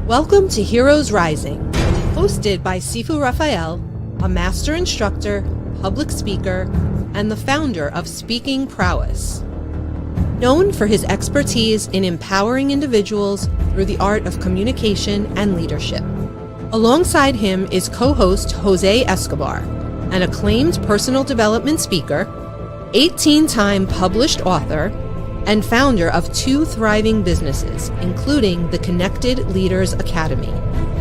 Welcome to Heroes Rising, hosted by Sifu Rafael, a master instructor, public speaker, and the founder of Speaking Prowess. Known for his expertise in empowering individuals through the art of communication and leadership. Alongside him is co-host Jose Escobar, an acclaimed personal development speaker, 18-time published author, and founder of 2 thriving businesses, including the Connected Leaders Academy.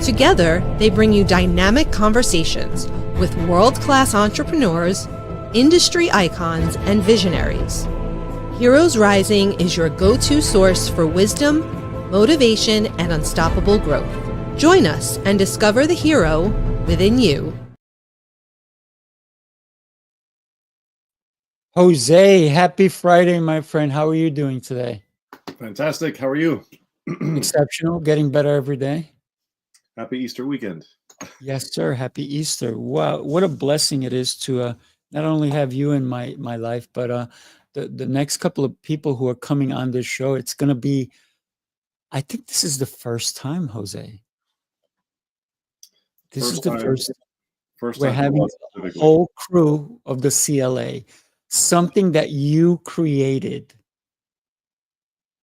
Together, they bring you dynamic conversations with world-class entrepreneurs, industry icons, and visionaries. Heroes Rising is your go-to source for wisdom, motivation, and unstoppable growth. Join us and discover the hero within you. Jose, happy Friday, my friend. How are you doing today? Fantastic. How are you? Exceptional, getting better every day. Happy Easter weekend. Yes, sir. Happy Easter. Wow, what a blessing it is to not only have you in my life, but the next couple of people who are coming on this show. It's going to be, I think this is the first time, Jose. This is the first time we're having a whole crew of the CLA. Something that you created.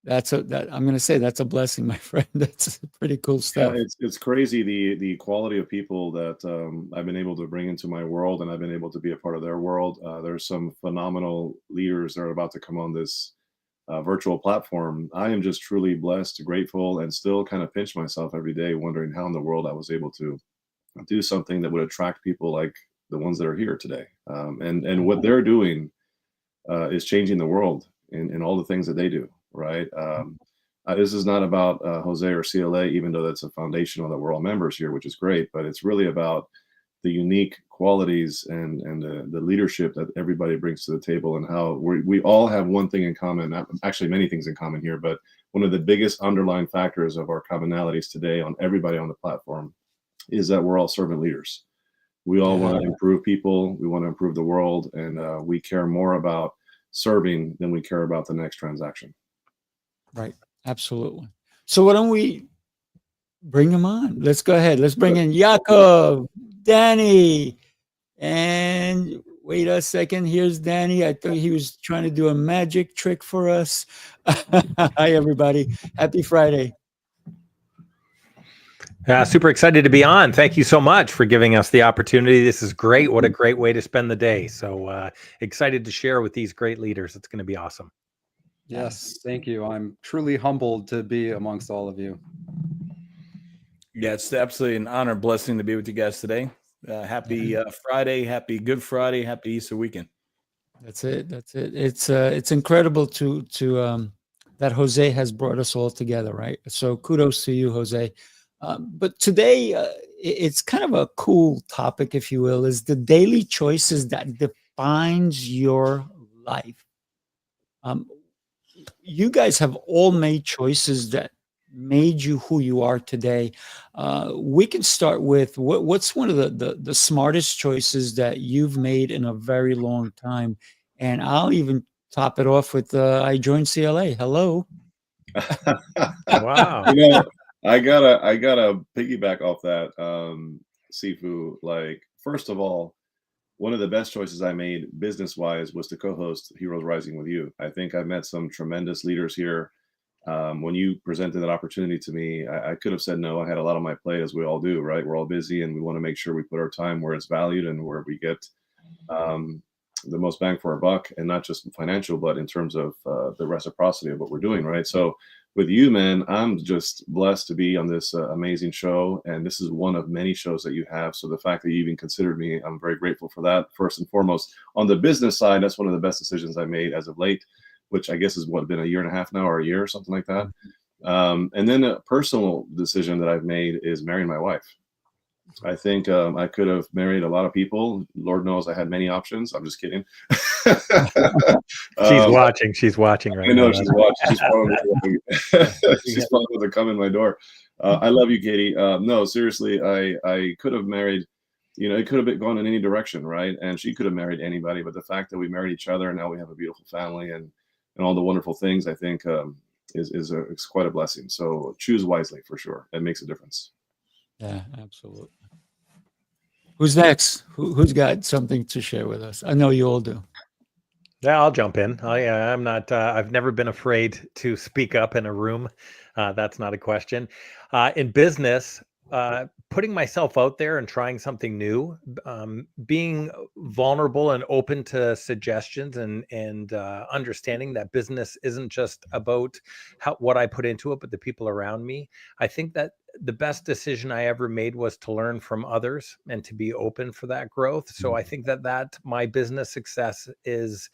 I'm going to say that's a blessing, my friend. That's pretty cool stuff. Yeah, it's crazy the quality of people that I've been able to bring into my world, and I've been able to be a part of their world. There's some phenomenal leaders that are about to come on this virtual platform. I am just truly blessed, grateful, and still kind of pinch myself every day, wondering how in the world I was able to do something that would attract people like the ones that are here today. And what they're doing is changing the world in all the things that they do, right? This is not about Jose or CLA, even though that's a foundational that we're all members here, which is great, but it's really about the unique qualities and the leadership that everybody brings to the table, and how we all have one thing in common, actually many things in common here, but one of the biggest underlying factors of our commonalities today on everybody on the platform is that we're all servant leaders. We all want to improve people. We want to improve the world. And we care more about serving than we care about the next transaction. Right. Absolutely. So why don't we bring him on? Let's go ahead. Let's bring in Yaakov, Danny. And wait a second. Here's Danny. I thought he was trying to do a magic trick for us. Hi, everybody. Happy Friday. Super excited to be on. Thank you so much for giving us the opportunity. This is great. What a great way to spend the day. So excited to share with these great leaders. It's going to be awesome. Yes, thank you. I'm truly humbled to be amongst all of you. Yeah, it's absolutely an honor and blessing to be with you guys today. Happy Friday, happy Good Friday, happy Easter weekend. That's it. It's incredible to that Jose has brought us all together, right? So kudos to you, Jose. But today, it's kind of a cool topic, if you will, is the daily choices that defines your life. You guys have all made choices that made you who you are today. We can start with what's one of the smartest choices that you've made in a very long time. And I'll even top it off with I joined CLA. Hello. Wow. I gotta piggyback off that, Sifu. Like, first of all, one of the best choices I made business-wise was to co-host Heroes Rising with you. I think I met some tremendous leaders here. When you presented that opportunity to me, I could have said no. I had a lot on my plate, as we all do, right? We're all busy, and we want to make sure we put our time where it's valued and where we get the most bang for our buck, and not just financial, but in terms of the reciprocity of what we're doing, right? So with you, man, I'm just blessed to be on this amazing show. And this is one of many shows that you have. So the fact that you even considered me, I'm very grateful for that. First and foremost, on the business side, that's one of the best decisions I made as of late, which I guess has been a year and a half now, or a year, something like that. And then a personal decision that I've made is marrying my wife. I think I could have married a lot of people. Lord knows I had many options. I'm just kidding. She's watching. She's watching right now. I know she's watching. She's probably going to come in my door. I love you, Katie. No, seriously, I could have married, it could have gone in any direction, right? And she could have married anybody. But the fact that we married each other and now we have a beautiful family and all the wonderful things, I think is quite a blessing. So choose wisely for sure. It makes a difference. Yeah, absolutely. Who's next? Who's got something to share with us? I know you all do. Yeah, I'll jump in. I'm not. I've never been afraid to speak up in a room. That's not a question. In business, putting myself out there and trying something new, being vulnerable and open to suggestions, and understanding that business isn't just about what I put into it, but the people around me. I think that the best decision I ever made was to learn from others and to be open for that growth. So I think that my business success is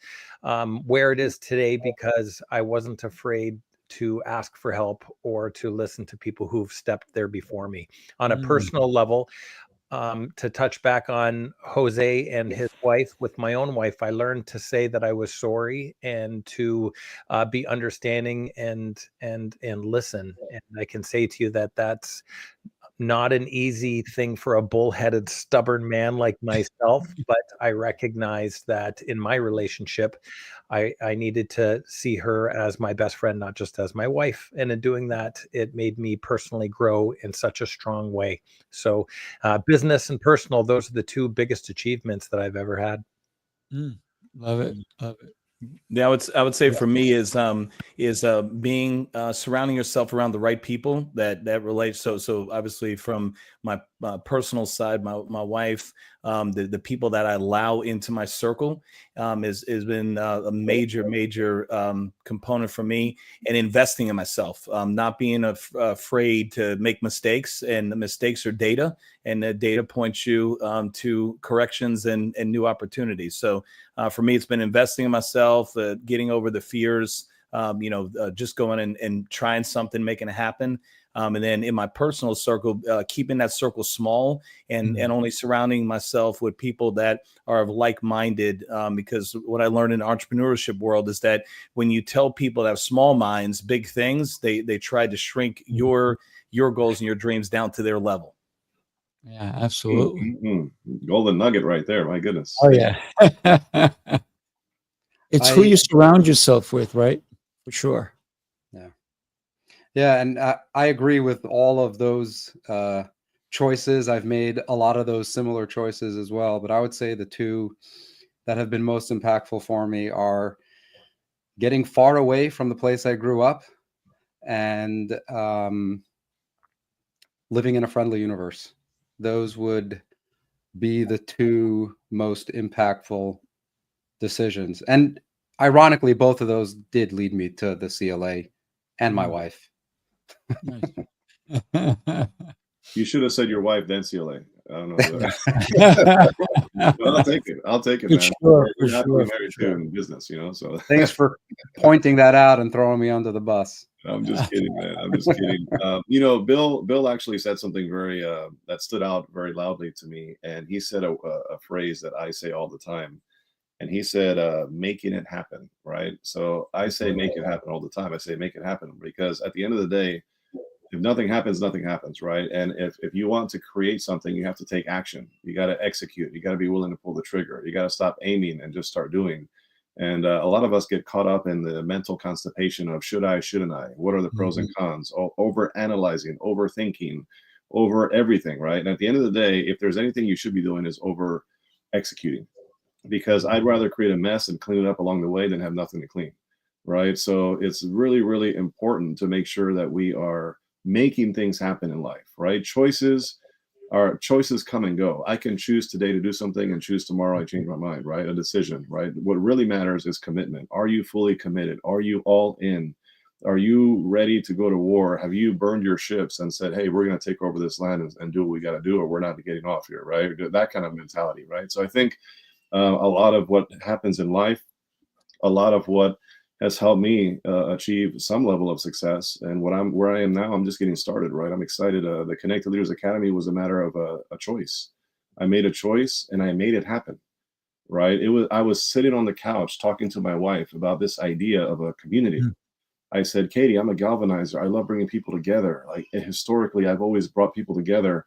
where it is today because I wasn't afraid to ask for help or to listen to people who've stepped there before me. On a personal level, to touch back on Jose and his wife, with my own wife, I learned to say that I was sorry and to be understanding and listen. And I can say to you that that's not an easy thing for a bullheaded, stubborn man like myself, but I recognized that in my relationship, I needed to see her as my best friend, not just as my wife. And in doing that, it made me personally grow in such a strong way. So business and personal, those are the two biggest achievements that I've ever had. Love it. Love it. Yeah, I would say for me is being surrounding yourself around the right people that relate. So obviously from my personal side, my wife, the people that I allow into my circle has been a major component for me, and investing in myself, not being afraid to make mistakes, and the mistakes are data, and the data points you to corrections and new opportunities. So for me, it's been investing in myself, getting over the fears, just going and trying something, making it happen. And then in my personal circle, keeping that circle small and only surrounding myself with people that are like-minded. Because what I learned in the entrepreneurship world is that when you tell people that have small minds, big things, they try to shrink your goals and your dreams down to their level. Yeah, absolutely. Golden nugget right there. My goodness. Oh yeah. It's who you surround yourself with, right? For sure. Yeah, and I agree with all of those choices. I've made a lot of those similar choices as well, but I would say the two that have been most impactful for me are getting far away from the place I grew up and living in a friendly universe. Those would be the two most impactful decisions. And ironically, both of those did lead me to the CLA and my wife. You should have said your wife, then CLA. I don't know. I'll take it. I'll take it, man. Sure, We're happily married sure. too in business, So Thanks for pointing that out and throwing me under the bus. I'm just kidding, man. I'm just kidding. Bill actually said something very that stood out very loudly to me, and he said a phrase that I say all the time. And he said, making it happen, right? So I say make it happen all the time. I say make it happen because at the end of the day, if nothing happens, right? And if you want to create something, you have to take action. You got to execute. You got to be willing to pull the trigger. You got to stop aiming and just start doing. And a lot of us get caught up in the mental constipation of should I, shouldn't I? What are the pros and cons? Over analyzing, overthinking, over everything, right? And at the end of the day, if there's anything you should be doing is over executing. Because I'd rather create a mess and clean it up along the way than have nothing to clean, right? So it's really, really important to make sure that we are making things happen in life, right? Choices come and go. I can choose today to do something and choose tomorrow I change my mind, right? A decision, right? What really matters is commitment. Are you fully committed? Are you all in? Are you ready to go to war? Have you burned your ships and said, hey, we're going to take over this land and do what we got to do, or we're not getting off here, right? That kind of mentality, right? So I think a lot of what happens in life, a lot of what has helped me achieve some level of success, and where I am now, I'm just getting started, right? I'm excited. The Connected Leaders Academy was a matter of a choice. I made a choice and I made it happen, right? I was sitting on the couch talking to my wife about this idea of a community. I said, Katie, I'm a galvanizer. I love bringing people together. Like historically, I've always brought people together.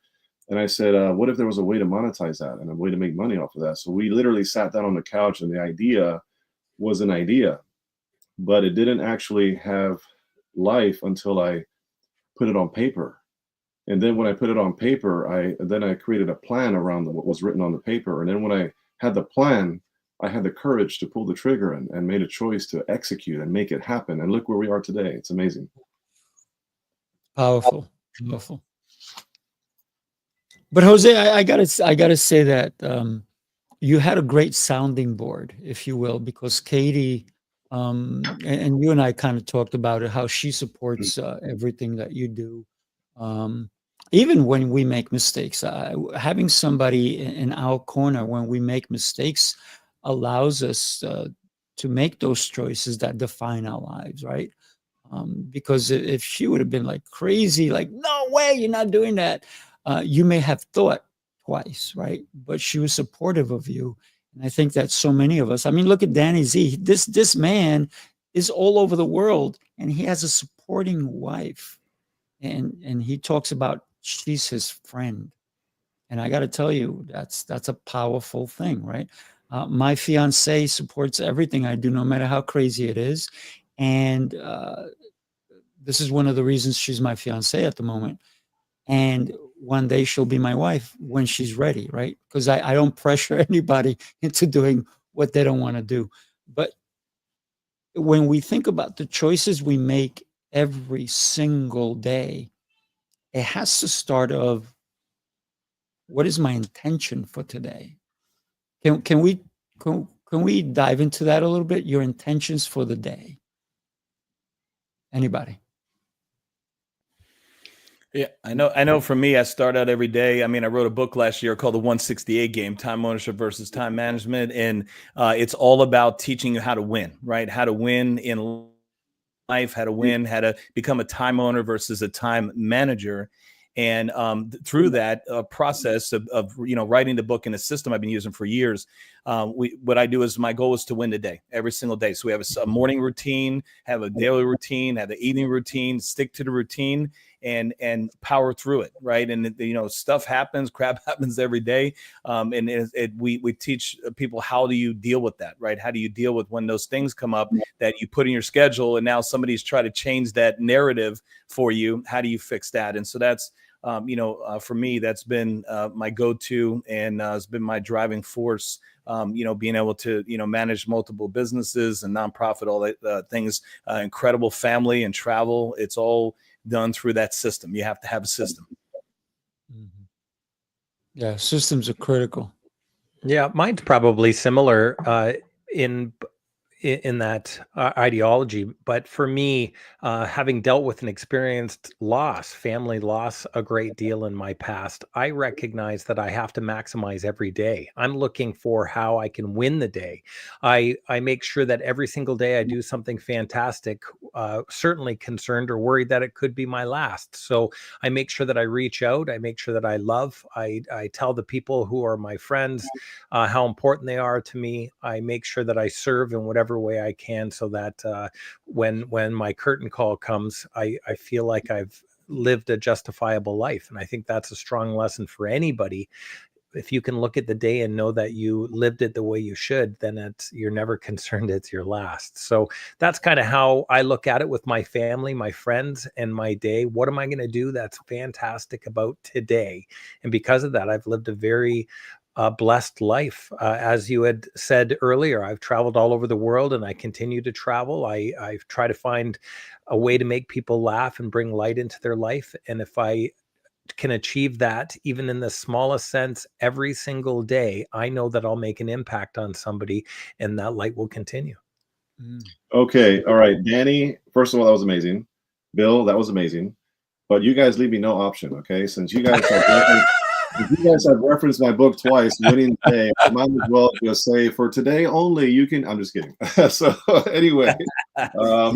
And I said, what if there was a way to monetize that and a way to make money off of that? So we literally sat down on the couch, and the idea was an idea, but it didn't actually have life until I put it on paper. And then when I put it on paper, I created a plan around what was written on the paper. And then when I had the plan, I had the courage to pull the trigger and made a choice to execute and make it happen. And look where we are today. It's amazing. Powerful, powerful. But Jose, I gotta say that you had a great sounding board, if you will, because Katie and you and I kind of talked about it, how she supports everything that you do. Even when we make mistakes, having somebody in our corner when we make mistakes allows us to make those choices that define our lives, right? Because if she would have been like crazy, like, no way, you're not doing that, you may have thought twice, right? But she was supportive of you. And I think that so many of us, I mean, look at Danny Z. This man is all over the world and he has a supporting wife. And he talks about she's his friend. And I got to tell you, that's a powerful thing, right? My fiance supports everything I do, no matter how crazy it is. And this is one of the reasons she's my fiance at the moment. And one day she'll be my wife when she's ready, right? Because I don't pressure anybody into doing what they don't want to do. But when we think about the choices we make every single day, it has to start of what is my intention for today? Can we dive into that a little bit? Your intentions for the day. Anybody? Yeah, I know for me, I start out every day. I mean, I wrote a book last year called The 168 Game, Time Ownership versus Time Management. And it's all about teaching you how to win, right? How to win in life, how to win, how to become a time owner versus a time manager. And through that process of writing the book in a system I've been using for years, what I do is my goal is to win the day every single day. So we have a morning routine, have a daily routine, have an evening routine, stick to the routine and power through it, right? And stuff happens, crap happens every day, and we teach people how do you deal with that, right? How do you deal with when those things come up that you put in your schedule, and now somebody's trying to change that narrative for you? How do you fix that? And so that's for me, that's been my go-to, and it's been my driving force. Being able to manage multiple businesses and nonprofit, all that things, incredible family and travel. It's all done through that system. You have to have a system. Mm-hmm. Yeah, systems are critical. Yeah, mine's probably similar in that ideology. But for me, having dealt with and experienced loss, family loss, a great deal in my past, I recognize that I have to maximize every day. I'm looking for how I can win the day. I make sure that every single day I do something fantastic, certainly concerned or worried that it could be my last. So I make sure that I reach out. I make sure that I love. I tell the people who are my friends how important they are to me. I make sure that I serve in whatever way I can, so that when my curtain call comes, I feel like I've lived a justifiable life. And I think that's a strong lesson for anybody. If you can look at the day and know that you lived it the way you should, then you're never concerned it's your last. So that's kind of how I look at it with my family, my friends, and my day. What am I going to do that's fantastic about today? And because of that, I've lived a very blessed life. As you had said earlier, I've traveled all over the world and I continue to travel. I try to find a way to make people laugh and bring light into their life. And if I can achieve that, even in the smallest sense, every single day, I know that I'll make an impact on somebody and that light will continue. Okay. All right. Danny, first of all, that was amazing. Bill, that was amazing. But you guys leave me no option, okay? Since you guys have referenced my book twice, Winning the Day, I might as well just say for today only, you can. I'm just kidding. So anyway. Well,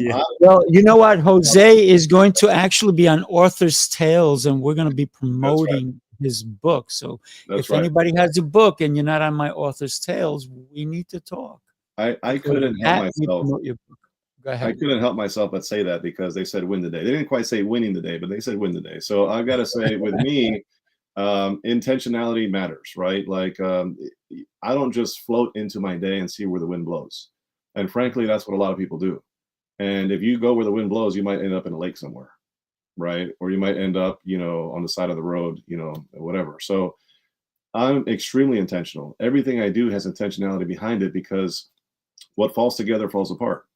you know what? Jose is going to actually be on Author's Tales, and we're going to be promoting his book. So if anybody has a book and you're not on my Author's Tales, we need to talk. I couldn't help myself. Go ahead. I couldn't help myself but say that because they said win the day. They didn't quite say winning the day, but they said win the day. So I've got to say with me, intentionality matters, right? Like I don't just float into my day and see where the wind blows. And frankly, that's what a lot of people do. And if you go where the wind blows, you might end up in a lake somewhere, right? Or you might end up, on the side of the road, whatever. So I'm extremely intentional. Everything I do has intentionality behind it, because what falls together falls apart,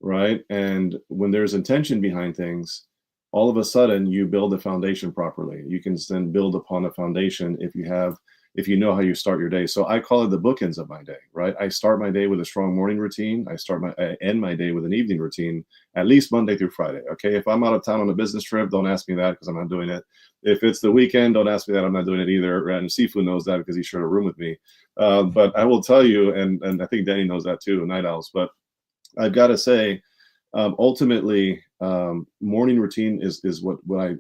right? And when there's intention behind things, all of a sudden you build the foundation properly. You can then build upon a foundation if you know how you start your day. So I call it the bookends of my day, right? I start my day with a strong morning routine. I end my day with an evening routine, at least Monday through Friday. Okay. If I'm out of town on a business trip, don't ask me that, because I'm not doing it. If it's the weekend, don't ask me that. I'm not doing it either. And Sifu knows that because he shared a room with me. But I will tell you, and I think Danny knows that too, Night Owls. But I've got to say, ultimately, morning routine is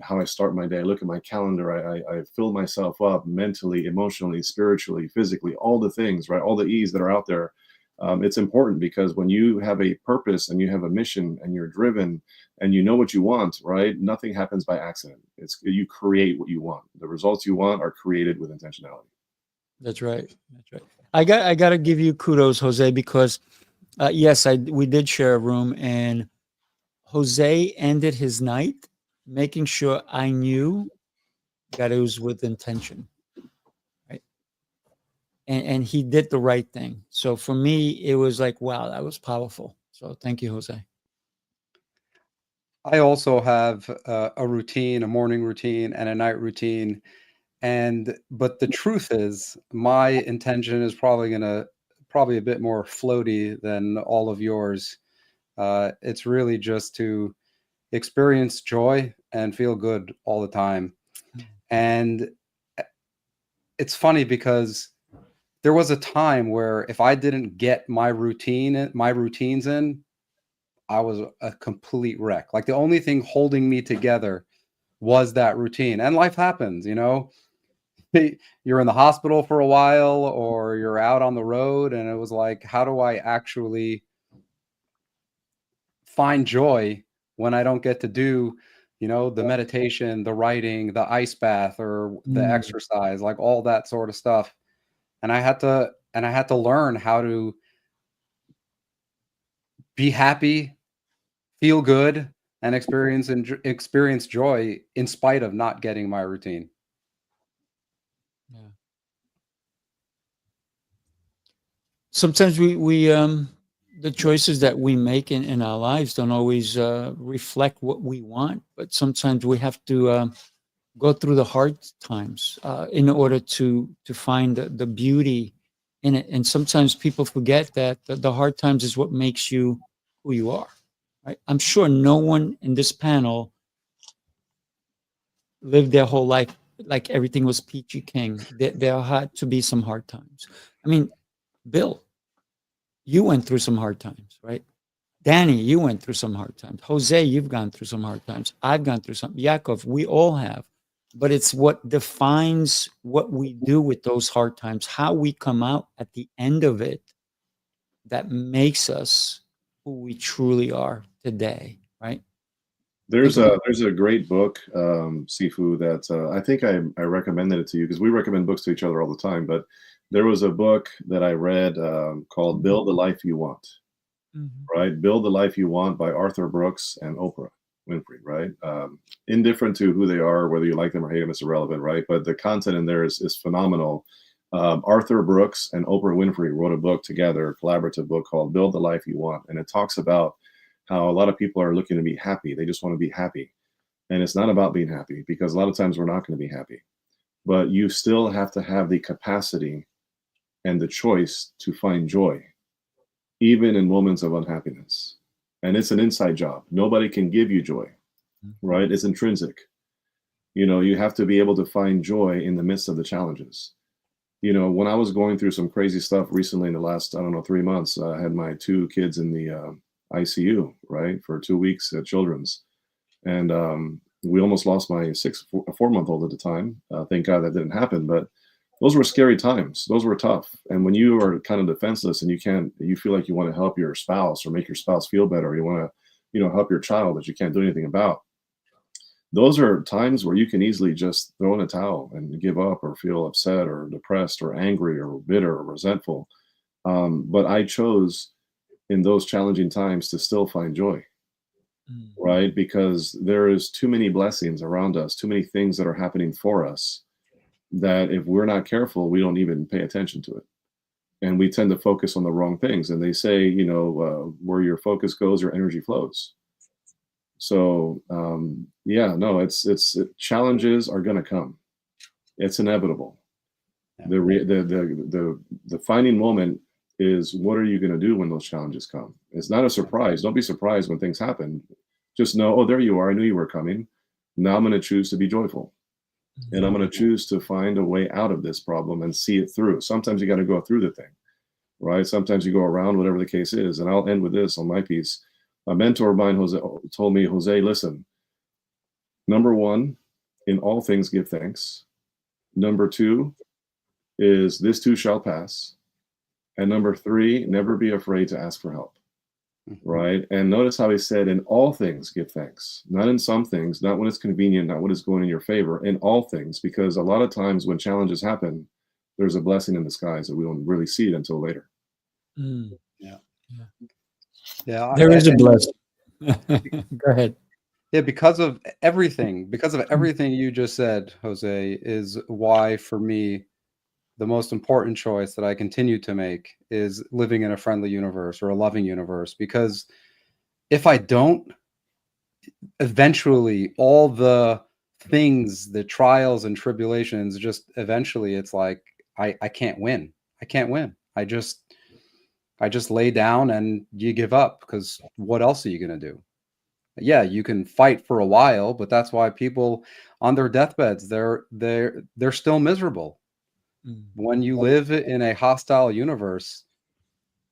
how I start my day. I look at my calendar. I fill myself up mentally, emotionally, spiritually, physically, all the things, right? All the E's that are out there. It's important, because when you have a purpose and you have a mission and you're driven and you know what you want, right? Nothing happens by accident. You create what you want. The results you want are created with intentionality. That's right. That's right. I got to give you kudos, Jose, because yes, we did share a room, and Jose ended his night making sure I knew that it was with intention, right? And he did the right thing. So for me, it was like, wow, that was powerful. So thank you, Jose. I also have a routine, a morning routine and a night routine. But the truth is, my intention is probably a bit more floaty than all of yours. It's really just to experience joy and feel good all the time. And it's funny, because there was a time where if I didn't get my routines in, I was a complete wreck. Like, the only thing holding me together was that routine. And life happens, you're in the hospital for a while, or you're out on the road, and it was like, how do I actually find joy when I don't get to do, the meditation, the writing, the ice bath, or the exercise, like all that sort of stuff. And I had to learn how to be happy, feel good, and experience joy in spite of not getting my routine. Yeah. Sometimes we the choices that we make in our lives don't always reflect what we want, but sometimes we have to go through the hard times in order to find the beauty in it. And sometimes people forget that the hard times is what makes you who you are. Right? I'm sure no one in this panel lived their whole life like everything was peachy king. There had to be some hard times. I mean, Bill, you went through some hard times, right? Danny, you went through some hard times. Jose, you've gone through some hard times. I've gone through some. Yaakov, we all have. But it's what defines what we do with those hard times, how we come out at the end of it, that makes us who we truly are today, right? There's a great book, Sifu, that I think I recommended it to you, because we recommend books to each other all the time. But there was a book that I read called "Build the Life You Want." Right, "Build the Life You Want" by Arthur Brooks and Oprah Winfrey. Right, indifferent to who they are, whether you like them or hate them, it's irrelevant. Right, but the content in there is phenomenal. Arthur Brooks and Oprah Winfrey wrote a book together, a collaborative book called "Build the Life You Want," and it talks about how a lot of people are looking to be happy. They just want to be happy. And it's not about being happy, because a lot of times we're not going to be happy. But you still have to have the capacity and the choice to find joy, even in moments of unhappiness. And it's an inside job. Nobody can give you joy, right? It's intrinsic. You have to be able to find joy in the midst of the challenges. When I was going through some crazy stuff recently in the last, 3 months, I had my 2 kids in the ICU, right, for 2 weeks at Children's. And we almost lost my 4-month-old at the time. Thank God that didn't happen. But those were scary times. Those were tough. And when you are kind of defenseless and you feel like you want to help your spouse or make your spouse feel better, or you want to, help your child that you can't do anything about, those are times where you can easily just throw in a towel and give up, or feel upset or depressed or angry or bitter or resentful. But I chose, in those challenging times to still find joy, Mm. right? Because there is too many blessings around us, too many things that are happening for us, that if we're not careful, we don't even pay attention to it. And we tend to focus on the wrong things. And they say, where your focus goes, your energy flows. So challenges are going to come. It's inevitable. Yeah. The defining moment is, what are you going to do when those challenges come? It's not a surprise. Don't be surprised when things happen. Just know, oh, there you are. I knew you were coming. Now I'm going to choose to be joyful. And I'm going to choose to find a way out of this problem and see it through. Sometimes you got to go through the thing, right? Sometimes you go around, whatever the case is. And I'll end with this on my piece. A mentor of mine, Jose, told me, Jose, listen, number one, in all things, give thanks. Number two is, this too shall pass. And number three, never be afraid to ask for help. Right. And notice how he said, in all things, give thanks, not in some things, not when it's convenient, not when it's going in your favor, in all things, because a lot of times when challenges happen, there's a blessing in disguise that we don't really see it until later. Mm. Yeah. There is a blessing. Go ahead. Yeah, because of everything you just said, Jose, is why for me the most important choice that I continue to make is living in a friendly universe or a loving universe. Because if I don't, eventually all the things, the trials and tribulations, just eventually it's like I can't win. I can't win. I just lay down and you give up, because what else are you going to do? Yeah, you can fight for a while, but that's why people on their deathbeds, they're still miserable. Mm. When you live in a hostile universe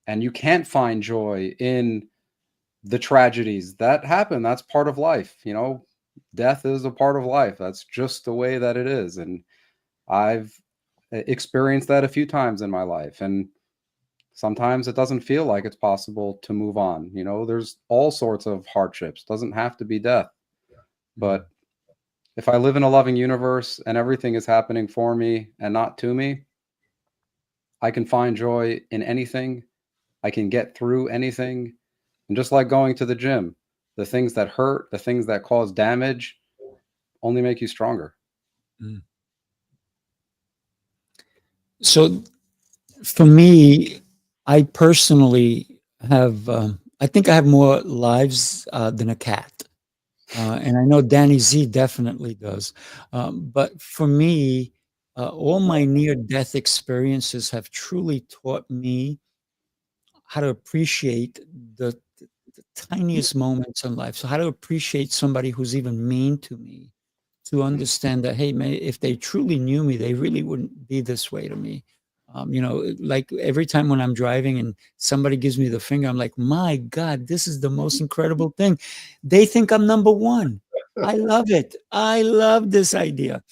and you can't find joy in the tragedies that happen, that's part of life. Death is a part of life. That's just the way that it is. And I've experienced that a few times in my life. And sometimes it doesn't feel like it's possible to move on. There's all sorts of hardships. Doesn't have to be death. But if I live in a loving universe and everything is happening for me and not to me, I can find joy in anything. I can get through anything. And just like going to the gym, the things that hurt, the things that cause damage only make you stronger. Mm. So for me, I personally have, I think I have more lives than a cat. And I know Danny Z definitely does. But for me, all my near-death experiences have truly taught me how to appreciate the tiniest moments in life. So how to appreciate somebody who's even mean to me, to understand that, hey, man, if they truly knew me, they really wouldn't be this way to me. Like every time when I'm driving and somebody gives me the finger, I'm like, my God, this is the most incredible thing. They think I'm number one. I love it. I love this idea.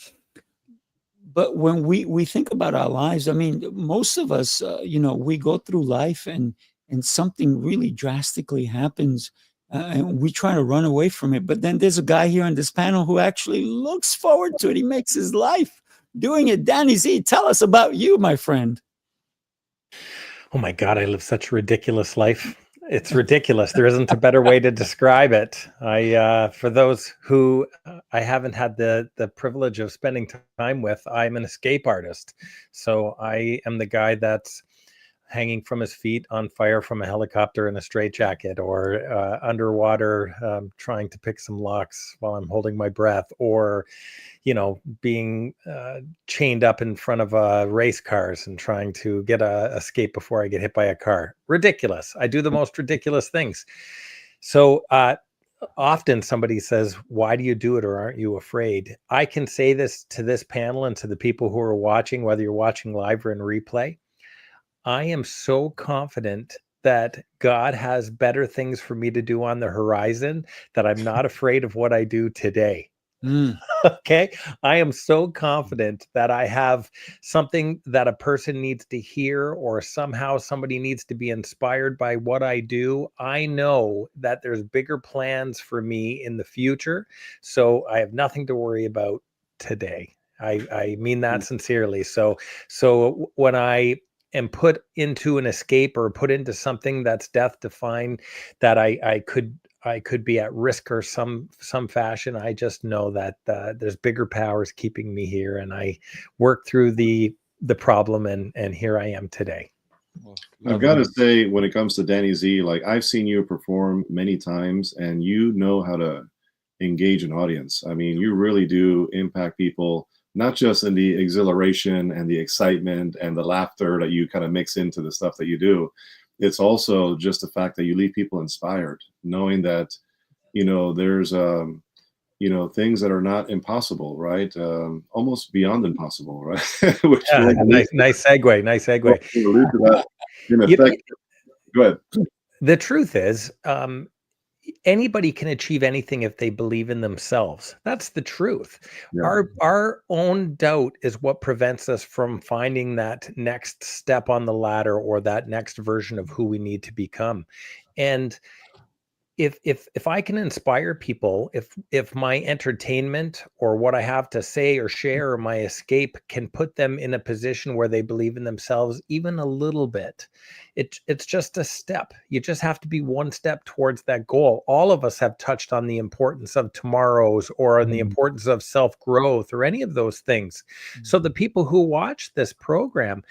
But when we think about our lives, I mean, most of us, we go through life and something really drastically happens, and we try to run away from it. But then there's a guy here on this panel who actually looks forward to it. He makes his life doing it. Danny Z, tell us about you, my friend. Oh my God, I live such a ridiculous life. It's ridiculous. There isn't a better way to describe it. For those who I haven't had the privilege of spending time with, I'm an escape artist. So I am the guy that's hanging from his feet on fire from a helicopter in a straitjacket, or underwater trying to pick some locks while I'm holding my breath, or being chained up in front of race cars and trying to get a escape before I get hit by a car. Ridiculous. I do the most ridiculous things. So often somebody says, why do you do it, or aren't you afraid? I can say this to this panel and to the people who are watching, whether you're watching live or in replay. I am so confident that God has better things for me to do on the horizon, that I'm not afraid of what I do today. Okay. I am so confident that I have something that a person needs to hear, or somehow somebody needs to be inspired by what I do. I know that there's bigger plans for me in the future. So I have nothing to worry about today. I mean that sincerely. So when I am put into an escape or put into something that's death defying, that I could be at risk or some fashion, I just know that there's bigger powers keeping me here, and I work through the problem, and here I am today. I've got to say, when it comes to Danny Z, like, I've seen you perform many times, and you know how to engage an audience. I mean, you really do impact people, not just in the exhilaration and the excitement and the laughter that you kind of mix into the stuff that you do. It's also just the fact that you leave people inspired, knowing that, there's, things that are not impossible, right? Almost beyond impossible, right? Which Nice segue. Nice segue. Allude to that in effect. Go ahead. The truth is, anybody can achieve anything if they believe in themselves. That's the truth. Yeah. Our own doubt is what prevents us from finding that next step on the ladder, or that next version of who we need to become. And if I can inspire people, if my entertainment or what I have to say or share or my escape can put them in a position where they believe in themselves even a little bit, it's just a step. You just have to be one step towards that goal. All of us have touched on the importance of tomorrows, or on the importance of self-growth, or any of those things. So the people who watch this program,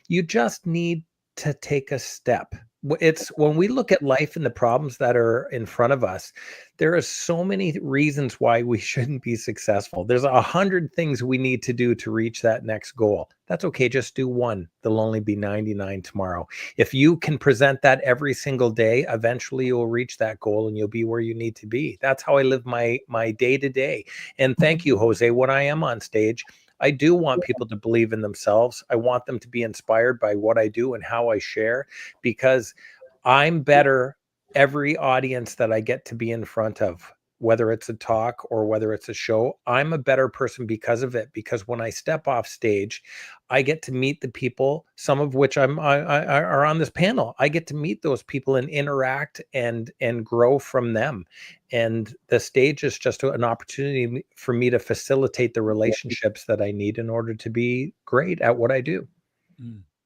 you just need to take a step. It's when we look at life and the problems that are in front of us, there are so many reasons why we shouldn't be successful. There's 100 things we need to do to reach that next goal. That's okay. Just do one. There'll only be 99 tomorrow. If you can present that every single day, eventually you'll reach that goal and you'll be where you need to be. That's how I live my day to day. And thank you, Jose. When I am on stage, I do want people to believe in themselves. I want them to be inspired by what I do and how I share, because I'm better every audience that I get to be in front of, whether it's a talk or whether it's a show. I'm a better person because of it, because when I step off stage, I get to meet the people, some of which are on this panel. I get to meet those people and interact and grow from them. And the stage is just an opportunity for me to facilitate the relationships that I need in order to be great at what I do.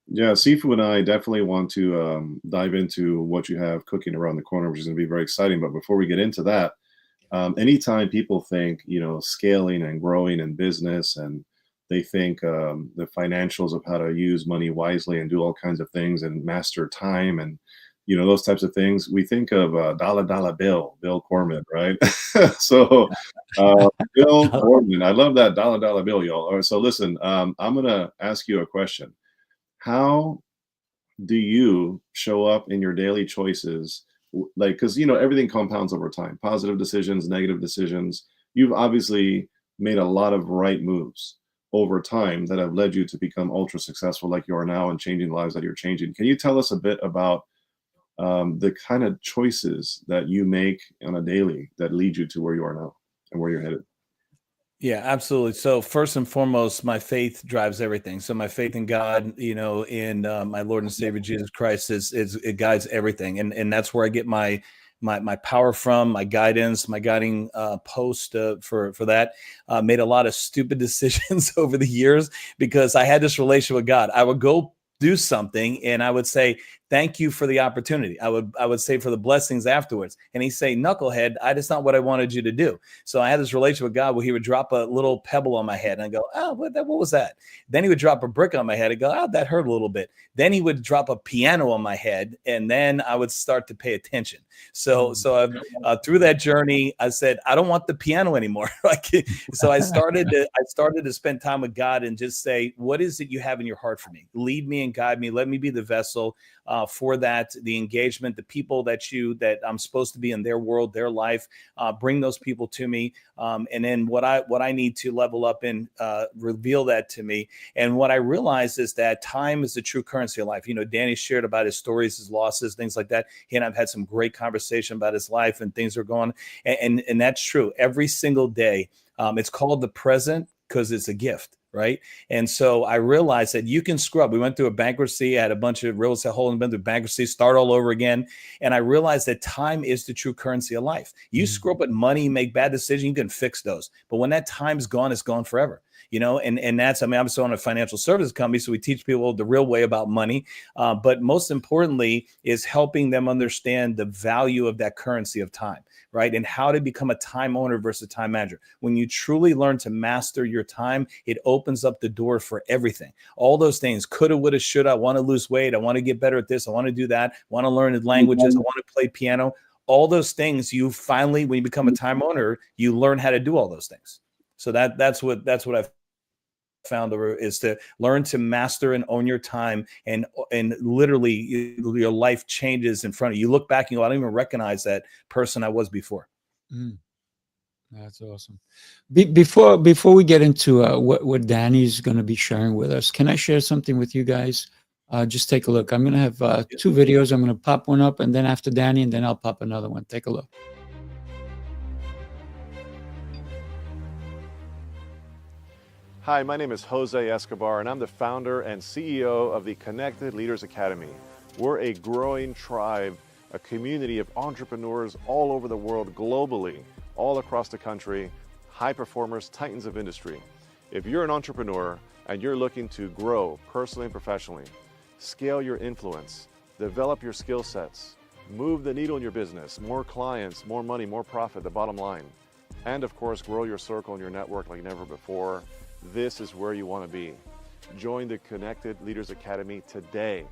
Yeah, Sifu and I definitely want to dive into what you have cooking around the corner, which is going to be very exciting. But before we get into that, anytime people think, scaling and growing in business, and they think the financials of how to use money wisely and do all kinds of things and master time and, those types of things, we think of Dollar Bill Korman, right? So Bill Korman, I love that Dollar Bill, y'all. All right, so listen, I'm going to ask you a question. How do you show up in your daily choices? Like, because, everything compounds over time, positive decisions, negative decisions. You've obviously made a lot of right moves over time that have led you to become ultra successful like you are now, and changing lives that you're changing. Can you tell us a bit about the kind of choices that you make on a daily that lead you to where you are now and where you're headed? Yeah, absolutely. So first and foremost, my faith drives everything. So my faith in God, in my Lord and Savior Jesus Christ it guides everything, and that's where I get my power from, my guidance, my guiding post for that. Made a lot of stupid decisions over the years because I had this relationship with God. I would go do something and I would say, thank you for the opportunity. I would say for the blessings afterwards. And he'd say, knucklehead, that's not what I wanted you to do. So I had this relationship with God where he would drop a little pebble on my head and I go, oh, what was that? Then he would drop a brick on my head and go, oh, that hurt a little bit. Then he would drop a piano on my head and then I would start to pay attention. So through that journey, I said, I don't want the piano anymore. So I started to spend time with God and just say, what is it you have in your heart for me? Lead me and guide me. Let me be the vessel for that, the engagement, the people that I'm supposed to be in their world, their life, bring those people to me. And then what I need to level up in, reveal that to me. And what I realized is that time is the true currency of life. Danny shared about his stories, his losses, things like that. He and I've had some great conversation about his life and things are going, and that's true every single day. It's called the present because it's a gift, right? And so I realized that you can scrub. We went through a bankruptcy, I had a bunch of real estate holdings, been through bankruptcy, start all over again. And I realized that time is the true currency of life. You screw up with money, make bad decisions, you can fix those. But when that time's gone, it's gone forever. And that's, I mean, I'm still on a financial services company, so we teach people the real way about money. But most importantly is helping them understand the value of that currency of time, right? And how to become a time owner versus time manager. When you truly learn to master your time, it opens up the door for everything. All those things, coulda, woulda, shoulda, I want to lose weight, I want to get better at this, I want to do that, I want to learn the languages, I want to play piano. All those things, you finally, when you become a time owner, you learn how to do all those things. So that's what I've found is to learn to master and own your time, and literally your life changes in front of you. You look back and you go, I don't even recognize that person I was before. That's awesome. Before we get into what Danny's going to be sharing with us, can I share something with you guys? Just take a look. I'm going to have 2 videos. I'm going to pop one up, and then after Danny, and then I'll pop another one. Take a look. Hi, my name is Jose Escobar, and I'm the founder and CEO of the Connected Leaders Academy. We're a growing tribe, a community of entrepreneurs all over the world, globally, all across the country, high performers, titans of industry. If you're an entrepreneur and you're looking to grow personally and professionally, scale your influence, develop your skill sets, move the needle in your business, more clients, more money, more profit, the bottom line, and of course, grow your circle and your network like never before, this is where you want to be. Join the Connected Leaders Academy today.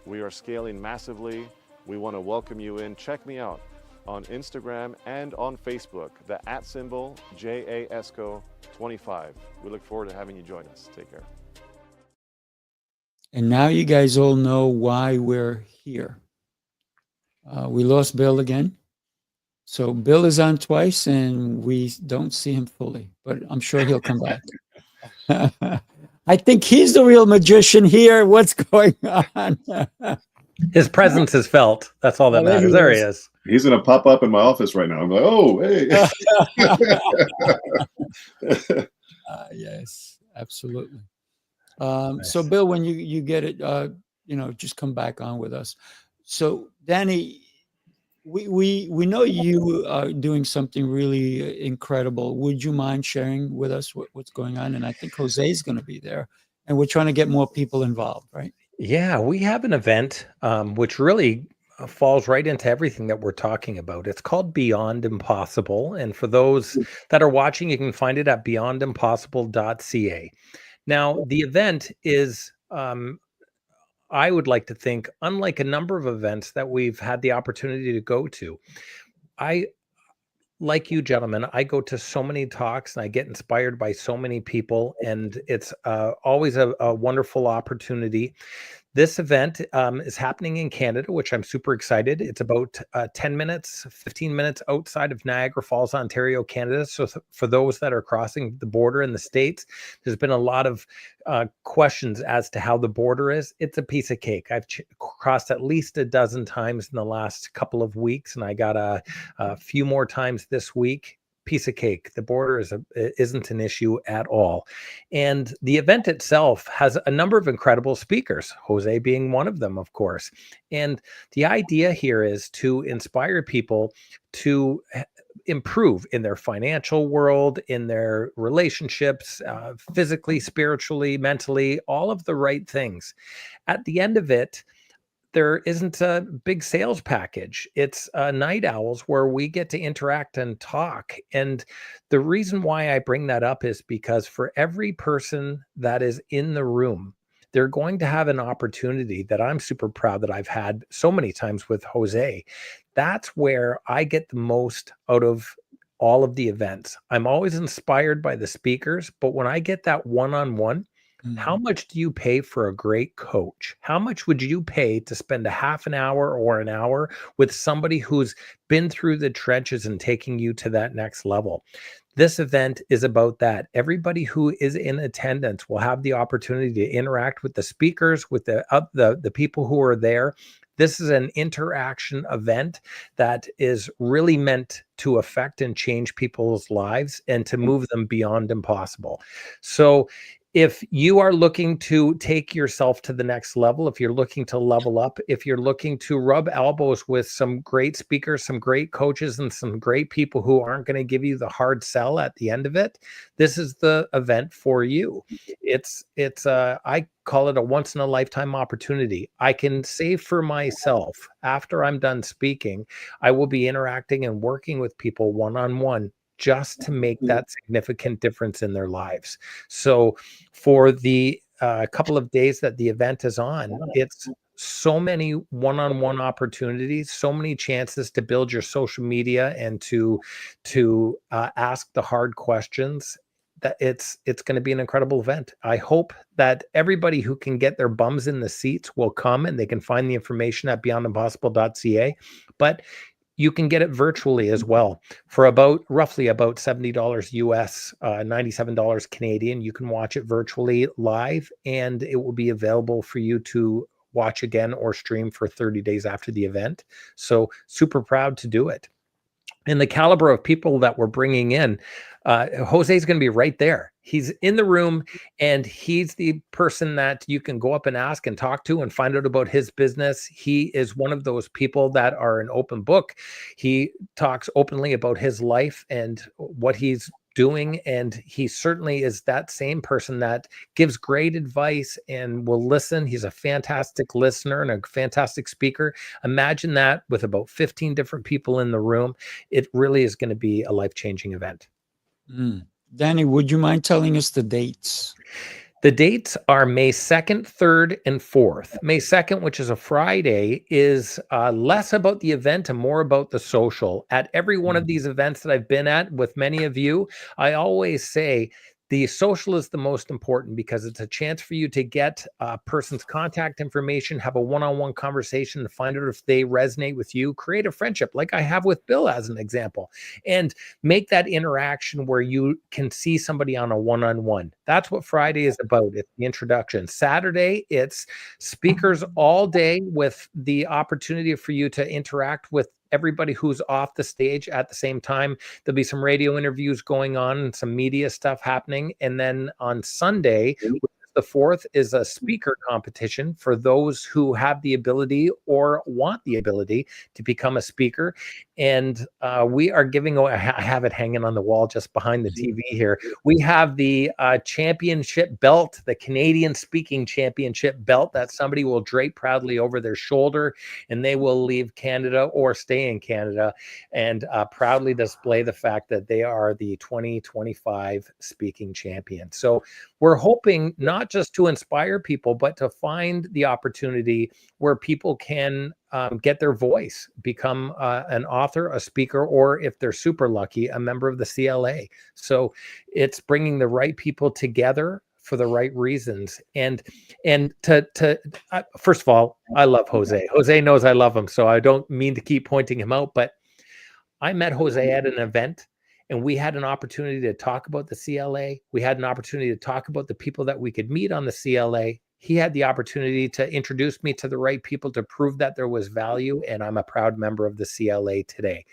We are scaling massively. We want to welcome you in. Check me out on Instagram and on Facebook, the @ JAESCO25. We look forward to having you join us. Take care. And now you guys all know why we're here. We lost Bill again. So Bill is on twice and we don't see him fully, but I'm sure he'll come back. I think he's the real magician here. What's going on? His presence is felt. That's all that matters. There he is. He's going to pop up in my office right now. I'm like, oh, hey. Yes, absolutely. Nice. So Bill, when you get it, just come back on with us. So Danny, we know you are doing something really incredible. Would you mind sharing with us what's going on? And I think Jose is going to be there, and we're trying to get more people involved, right? Yeah, we have an event which really falls right into everything that we're talking about. It's called Beyond Impossible. And for those that are watching, you can find it at beyondimpossible.ca. Now, the event is, I would like to think, unlike a number of events that we've had the opportunity to go to. Like you gentlemen, I go to so many talks and I get inspired by so many people, and it's always a wonderful opportunity. This event is happening in Canada, which I'm super excited. It's about 10 minutes, 15 minutes outside of Niagara Falls, Ontario, Canada. So for those that are crossing the border in the States, there's been a lot of questions as to how the border is. It's a piece of cake. I've crossed at least a dozen times in the last couple of weeks, and I got a few more times this week. Piece of cake. The border isn't an issue at all. And the event itself has a number of incredible speakers, Jose being one of them, of course. And the idea here is to inspire people to improve in their financial world, in their relationships, physically, spiritually, mentally, all of the right things. At the end of it, there isn't a big sales package. It's night owls where we get to interact and talk. And the reason why I bring that up is because for every person that is in the room, they're going to have an opportunity that I'm super proud that I've had so many times with Jose. That's where I get the most out of all of the events. I'm always inspired by the speakers, but when I get that one-on-one, how much do you pay for a great coach? How much would you pay to spend a half an hour or an hour with somebody who's been through the trenches and taking you to that next level? This event is about that. Everybody who is in attendance will have the opportunity to interact with the speakers, with the people who are there. This is an interaction event that is really meant to affect and change people's lives and to move them beyond impossible. So if you are looking to take yourself to the next level, if you're looking to level up, if you're looking to rub elbows with some great speakers, some great coaches, and some great people who aren't going to give you the hard sell at the end of it, this is the event for you. I call it a once in a lifetime opportunity. I can say for myself, after I'm done speaking, I will be interacting and working with people one-on-one just to make that significant difference in their lives. So for the couple of days that the event is on, it's so many one-on-one opportunities, so many chances to build your social media and to ask the hard questions, that it's going to be an incredible event. I hope that everybody who can get their bums in the seats will come, and they can find the information at beyondimpossible.ca. But you can get it virtually as well for roughly about $70 US, $97 Canadian. You can watch it virtually live, and it will be available for you to watch again or stream for 30 days after the event. So super proud to do it. And the caliber of people that we're bringing in, Jose is going to be right there. He's in the room, and he's the person that you can go up and ask and talk to and find out about his business. He is one of those people that are an open book. He talks openly about his life and what he's doing, and he certainly is that same person that gives great advice and will listen. He's a fantastic listener and a fantastic speaker. Imagine that with about 15 different people in the room. It really is going to be a life-changing event. Danny, would you mind telling us the dates? The dates are May 2nd, 3rd, and 4th. May 2nd, which is a Friday, is less about the event and more about the social. At every one of these events that I've been at with many of you, I always say the social is the most important, because it's a chance for you to get a person's contact information, have a one-on-one conversation to find out if they resonate with you, create a friendship like I have with Bill as an example, and make that interaction where you can see somebody on a one-on-one. That's what Friday is about. It's the introduction. Saturday, it's speakers all day with the opportunity for you to interact with everybody who's off the stage at the same time. There'll be some radio interviews going on and some media stuff happening. And then on Sunday, the 4th, is a speaker competition for those who have the ability or want the ability to become a speaker. And we are giving away, I have it hanging on the wall just behind the TV here. We have the championship belt, the Canadian Speaking Championship belt that somebody will drape proudly over their shoulder, and they will leave Canada or stay in Canada and proudly display the fact that they are the 2025 speaking champion. So we're hoping not just to inspire people, but to find the opportunity where people can get their voice, become an author, a speaker, or if they're super lucky, a member of the CLA. So it's bringing the right people together for the right reasons. And first of all, I love Jose. Jose knows I love him, so I don't mean to keep pointing him out, but I met Jose at an event, and we had an opportunity to talk about the CLA. We had an opportunity to talk about the people that we could meet on the CLA. He had the opportunity to introduce me to the right people to prove that there was value, and I'm a proud member of the CLA today.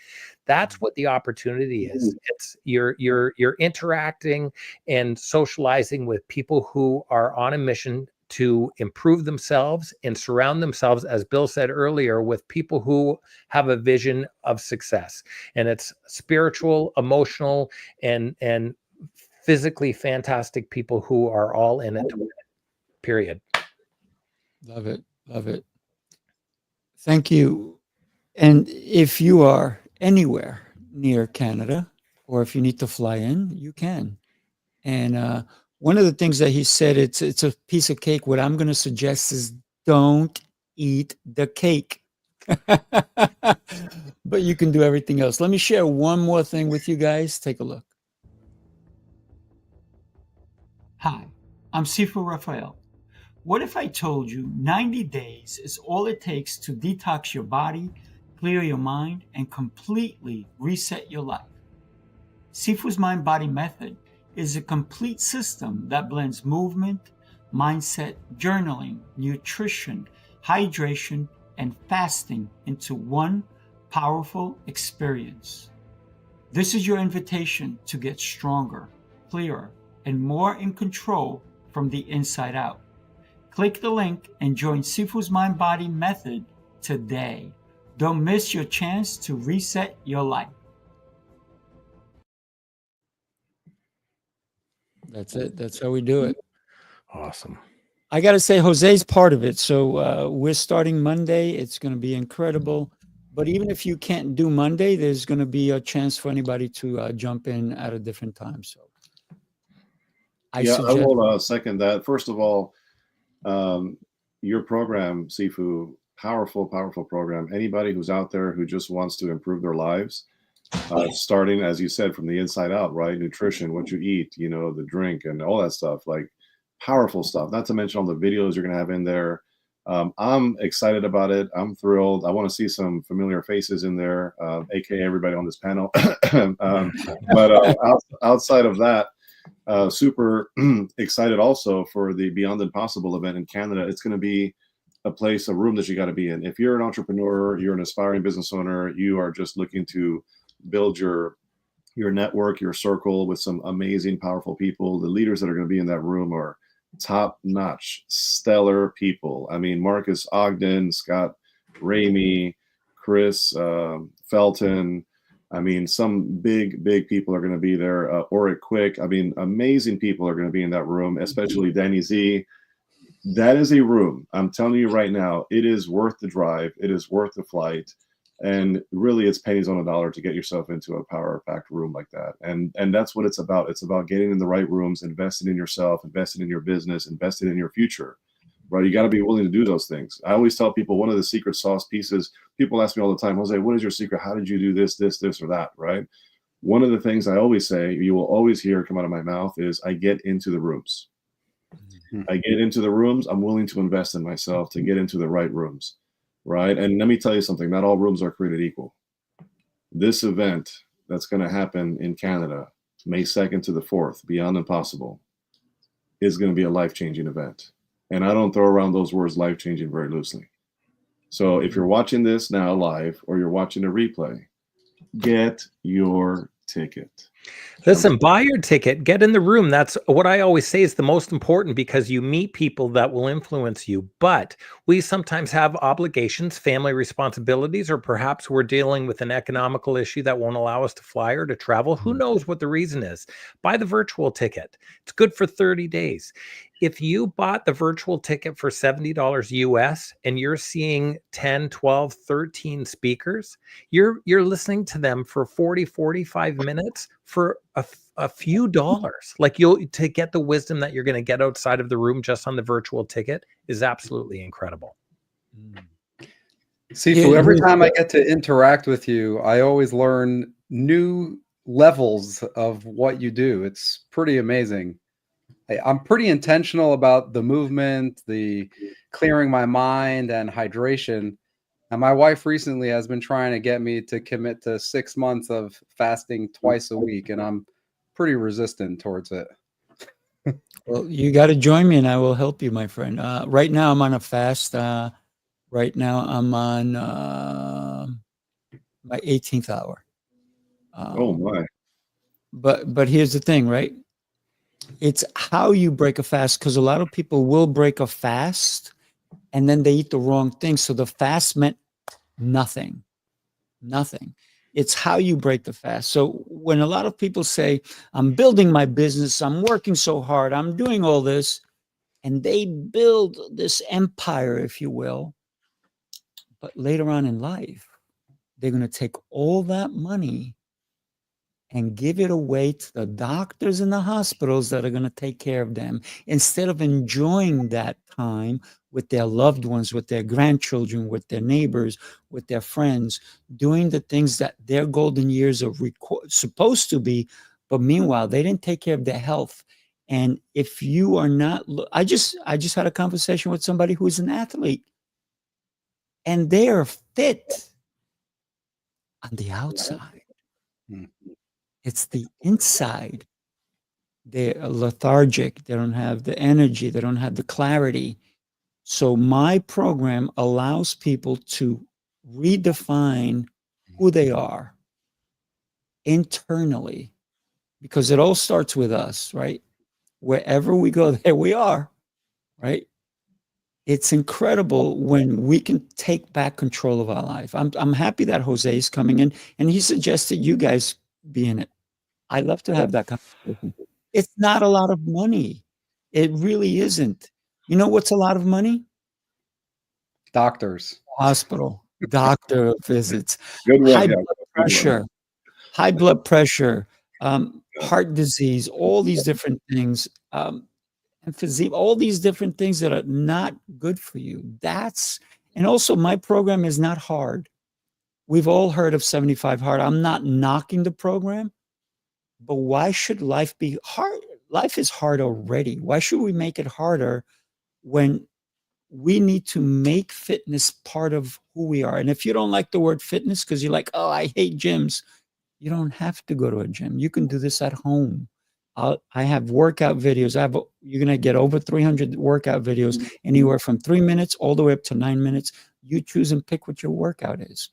That's what the opportunity is. It's you're interacting and socializing with people who are on a mission to improve themselves and surround themselves, as Bill said earlier, with people who have a vision of success. And it's spiritual, emotional, and physically fantastic people who are all in it. Period. Love it. Love it. Thank you. And if you are anywhere near Canada, or if you need to fly in, you can. And one of the things that he said, it's a piece of cake. What I'm going to suggest is don't eat the cake. But you can do everything else. Let me share one more thing with you guys. Take a look. Hi, I'm Sifu Rafael. What if I told you 90 days is all it takes to detox your body, clear your mind, and completely reset your life? Sifu's Mind-Body Method is a complete system that blends movement, mindset, journaling, nutrition, hydration, and fasting into one powerful experience. This is your invitation to get stronger, clearer, and more in control from the inside out. Click the link and join Sifu's Mind Body Method today. Don't miss your chance to reset your life. That's it. That's how we do it. Awesome. I got to say, Jose's part of it. So we're starting Monday. It's going to be incredible. But even if you can't do Monday, there's going to be a chance for anybody to jump in at a different time. So I will second that. First of all, your program, Sifu, powerful program. Anybody who's out there who just wants to improve their lives, starting, as you said, from the inside out, right? Nutrition, what you eat, you know, the drink and all that stuff, like powerful stuff, not to mention all the videos you're going to have in there. I'm excited about it. I'm thrilled. I want to see some familiar faces in there, aka everybody on this panel. But outside of that, super excited also for the Beyond Impossible event in Canada. It's going to be a place, a room that you got to be in. If you're an entrepreneur, you're an aspiring business owner, you are just looking to build your network, your circle with some amazing, powerful people. The leaders that are going to be in that room are top-notch, stellar people. I mean, Marcus Ogden, Scott Ramey, Chris Felton. I mean, some big people are going to be there. Oric Quick. I mean, amazing people are going to be in that room, especially Danny Z. That is a room. I'm telling you right now, it is worth the drive. It is worth the flight. And really, it's pennies on a dollar to get yourself into a power-packed room like that. And that's what it's about. It's about getting in the right rooms, investing in yourself, investing in your business, investing in your future, right? You got to be willing to do those things. I always tell people one of the secret sauce pieces, people ask me all the time, Jose, what is your secret? How did you do this, or that, right? One of the things I always say, you will always hear come out of my mouth is I get into the rooms. I get into the rooms. I'm willing to invest in myself to get into the right rooms. Right. And let me tell you something, not all rooms are created equal. This event that's going to happen in Canada, May 2nd to the 4th, Beyond Impossible, is going to be a life-changing event. And I don't throw around those words life-changing very loosely. So if you're watching this now live or you're watching a replay, get your ticket. Listen, buy your ticket, get in the room. That's what I always say is the most important, because you meet people that will influence you. But we sometimes have obligations, family responsibilities, or perhaps we're dealing with an economical issue that won't allow us to fly or to travel. Who knows what the reason is? Buy the virtual ticket. It's good for 30 days. If you bought the virtual ticket for $70 US and you're seeing 10, 12, 13 speakers, you're listening to them for 40, 45 minutes for a few dollars. Like to get the wisdom that you're going to get outside of the room just on the virtual ticket is absolutely incredible. Sifu, every time I get to interact with you, I always learn new levels of what you do. It's pretty amazing. I'm pretty intentional about the movement, the clearing my mind, and hydration. And my wife recently has been trying to get me to commit to 6 months of fasting twice a week, and I'm pretty resistant towards it. Well, you got to join me and I will help you, my friend. Right now I'm on a fast. Right now I'm on my 18th hour. Oh my. But here's the thing, right? It's how you break a fast, because a lot of people will break a fast and then they eat the wrong thing. So the fast meant nothing. It's how you break the fast. So when a lot of people say, I'm building my business, I'm working so hard, I'm doing all this, and they build this empire, if you will, but later on in life, they're going to take all that money and give it away to the doctors and the hospitals that are going to take care of them, instead of enjoying that time with their loved ones, with their grandchildren, with their neighbors, with their friends, doing the things that their golden years are supposed to be. But meanwhile, they didn't take care of their health. And if you are not, I just had a conversation with somebody who's an athlete, and they are fit on the outside. It's the inside. They're lethargic. They don't have the energy. They don't have the clarity. So my program allows people to redefine who they are internally, because it all starts with us, right? Wherever we go, there we are, right? It's incredible when we can take back control of our life. I'm happy that Jose is coming in, and he suggested you guys be in it. I love to have that conversation. It's not a lot of money. It really isn't. You know what's a lot of money? Doctors. Hospital, doctor visits, Good one. high Yeah. blood Good one. pressure, high blood pressure, heart disease, all these different things, emphysema, all these different things that are not good for you. And also my program is not hard. We've all heard of 75 hard. I'm not knocking the program, but why should life be hard? Life is hard already. Why should we make it harder when we need to make fitness part of who we are? And if you don't like the word fitness because you're like, oh, I hate gyms, you don't have to go to a gym. You can do this at home. I have workout videos. You're going to get over 300 workout videos, anywhere from 3 minutes all the way up to 9 minutes. You choose and pick what your workout is.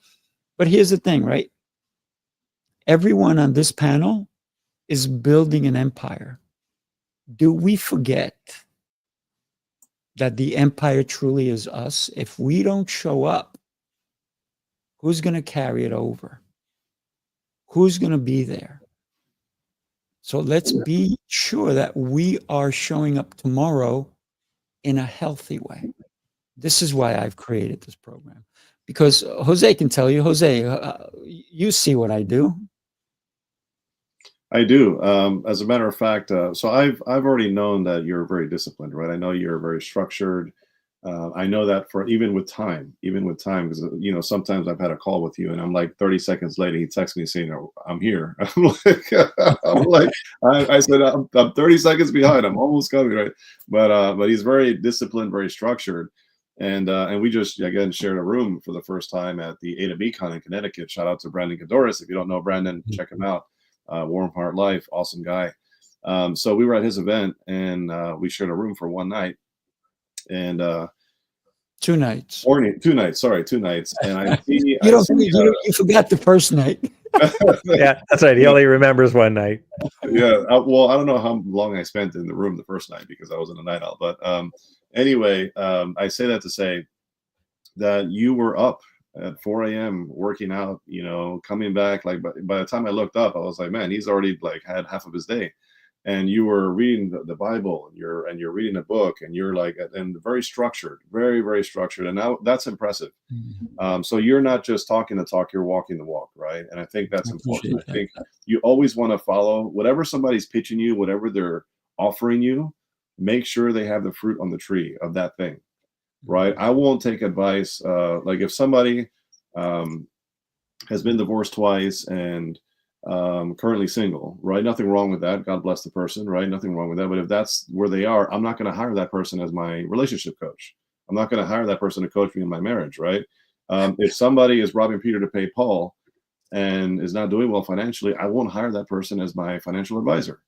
But here's the thing, right? Everyone on this panel is building an empire. Do we forget that the empire truly is us? If we don't show up, who's going to carry it over? Who's going to be there? So let's be sure that we are showing up tomorrow in a healthy way. This is why I've created this program, because Jose can tell you, Jose, you see what I do. I do. As a matter of fact, so I've already known that you're very disciplined, right? I know you're very structured. I know that even with time, because sometimes I've had a call with you and I'm like 30 seconds later, he texts me saying, oh, I'm here. I said, I'm 30 seconds behind. I'm almost coming, right? But he's very disciplined, very structured. And we just, again, shared a room for the first time at the A to B Con in Connecticut. Shout out to Brandon Cadoris. If you don't know Brandon, check him out. Warm Heart Life, awesome guy. So we were at his event and we shared a room for one night. And 2 nights. 2 nights. Sorry, 2 nights. And I see you forgot the first night. Yeah, that's right. He only remembers one night. Yeah. Well, I don't know how long I spent in the room the first night because I wasn't a night owl. But anyway, I say that to say that you were up at 4 a.m. working out, coming back. Like by the time I looked up, I was like, man, he's already like had half of his day. And you were reading the Bible, and you're reading a book, and you're like, and very structured, very, very structured. And now that's impressive. Mm-hmm. So you're not just talking the talk, you're walking the walk, right? And I think that's important. That. I think you always want to follow whatever somebody's pitching you, whatever they're offering you, make sure they have the fruit on the tree of that thing, right? I won't take advice. Like if somebody has been divorced twice and currently single, right? Nothing wrong with that. God bless the person, right? Nothing wrong with that. But if that's where they are, I'm not going to hire that person as my relationship coach. I'm not going to hire that person to coach me in my marriage, right? If somebody is robbing Peter to pay Paul and is not doing well financially, I won't hire that person as my financial advisor,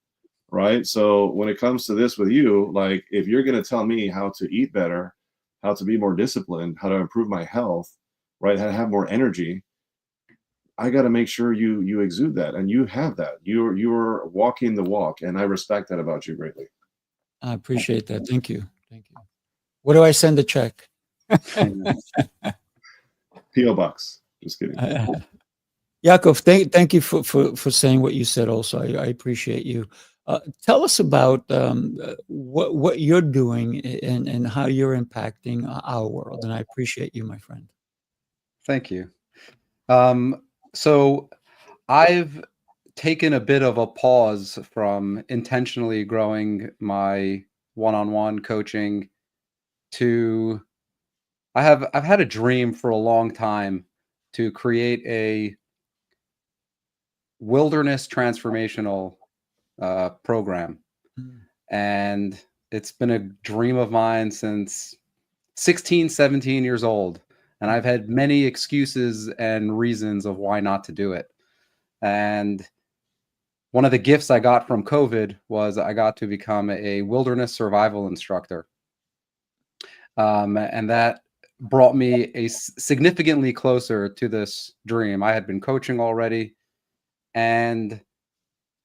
right? So when it comes to this with you, like if you're going to tell me how to eat better, how to be more disciplined, how to improve my health, right? How to have more energy, I got to make sure you exude that, and you have that. You're walking the walk, and I respect that about you greatly. I appreciate that. Thank you. What do I send a check? P.O. Box. Just kidding. Yaakov, thank you for saying what you said. Also, I appreciate you. Tell us about what you're doing and how you're impacting our world, and I appreciate you, my friend. Thank you. So I've taken a bit of a pause from intentionally growing my one-on-one coaching to I've had a dream for a long time to create a wilderness transformational program. And it's been a dream of mine since 16, 17 years old. And I've had many excuses and reasons of why not to do it. And one of the gifts I got from COVID was I got to become a wilderness survival instructor. And that brought me significantly closer to this dream. I had been coaching already, and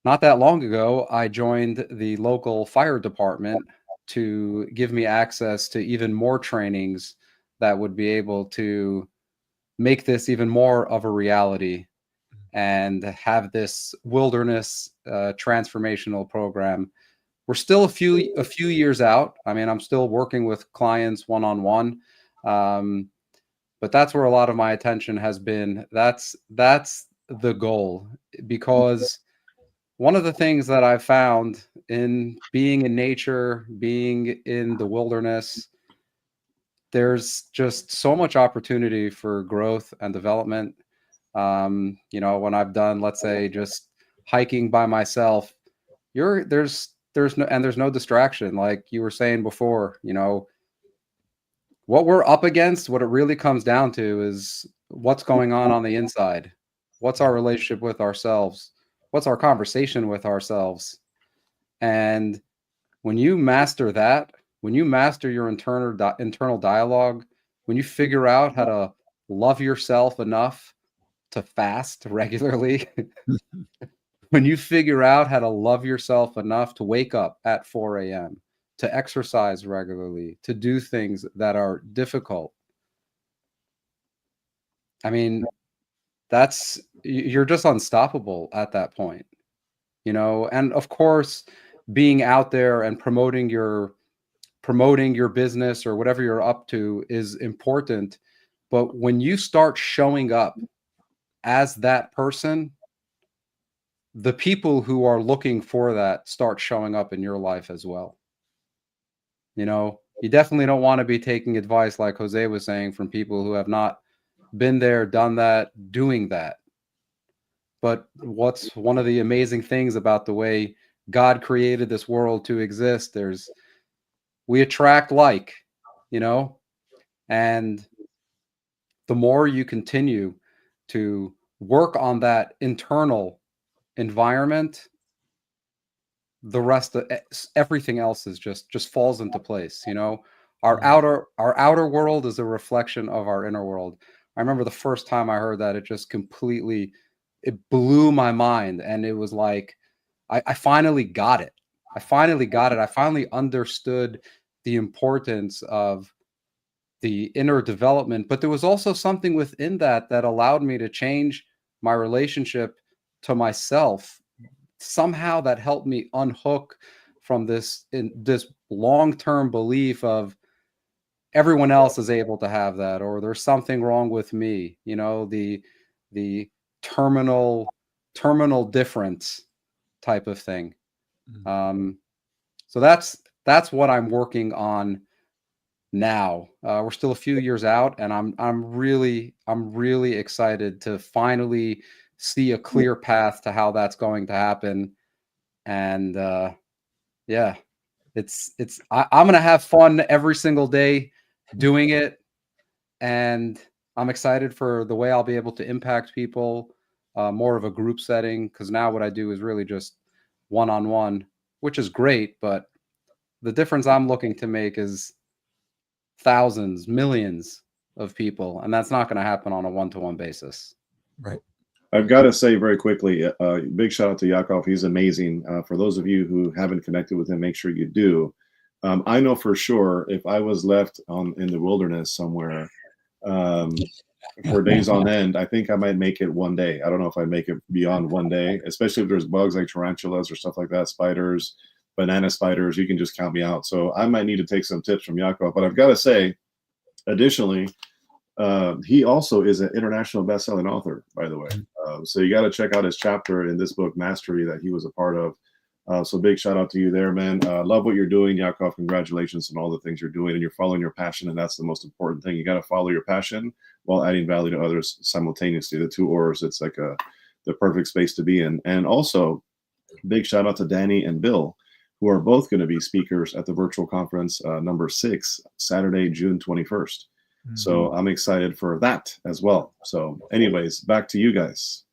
not that long ago, I joined the local fire department to give me access to even more trainings that would be able to make this even more of a reality and have this wilderness transformational program. We're still a few years out. I mean, I'm still working with clients one-on-one, but that's where a lot of my attention has been. That's the goal, because one of the things that I've found in being in nature, being in the wilderness, there's just so much opportunity for growth and development. When I've done, let's say, just hiking by myself, there's no distraction. Like you were saying before, what we're up against, what it really comes down to is what's going on the inside. What's our relationship with ourselves? What's our conversation with ourselves? And when you master that, when you master your internal dialogue, when you figure out how to love yourself enough to fast regularly, when you figure out how to love yourself enough to wake up at 4 a.m., to exercise regularly, to do things that are difficult, I mean, you're just unstoppable at that point, and of course, being out there and promoting your business or whatever you're up to is important. But when you start showing up as that person, the people who are looking for that start showing up in your life as well. You definitely don't want to be taking advice, like Jose was saying, from people who have not been there, done that, doing that. But what's one of the amazing things about the way God created this world to exist, we attract like, and the more you continue to work on that internal environment, the rest of everything else is just falls into place. Our outer world is a reflection of our inner world. I remember the first time I heard that, it blew my mind, and it was like I finally got it. I finally understood the importance of the inner development, but there was also something within that allowed me to change my relationship to myself. Somehow that helped me unhook from this long-term belief of everyone else is able to have that, or there's something wrong with me, the terminal difference type of thing. So that's what I'm working on now. We're still a few years out, and I'm really excited to finally see a clear path to how that's going to happen. And I'm gonna have fun every single day doing it, and I'm excited for the way I'll be able to impact people, more of a group setting, because now what I do is really just one-on-one, which is great, but the difference I'm looking to make is thousands, millions of people, and that's not going to happen on a one-to-one basis. Right. I've got to say very quickly, big shout out to Yaakov. He's amazing. For those of you who haven't connected with him, make sure you do. I know for sure if I was left in the wilderness somewhere for days on end, I think I might make it one day. I don't know if I'd make it beyond one day, especially if there's bugs like tarantulas or stuff like that, spiders, banana spiders. You can just count me out. So I might need to take some tips from Yaakov. But I've got to say, additionally, he also is an international best-selling author, by the way. So you got to check out his chapter in this book, Mastery, that he was a part of. So big shout out to you there, man. Love what you're doing, Yaakov. Congratulations on all the things you're doing, and you're following your passion, and that's the most important thing. You got to follow your passion while adding value to others simultaneously. The two oars, it's like the perfect space to be in. And also, big shout out to Danny and Bill, who are both going to be speakers at the virtual conference number 6, Saturday, June 21st. So I'm excited for that as well. So anyways, back to you guys.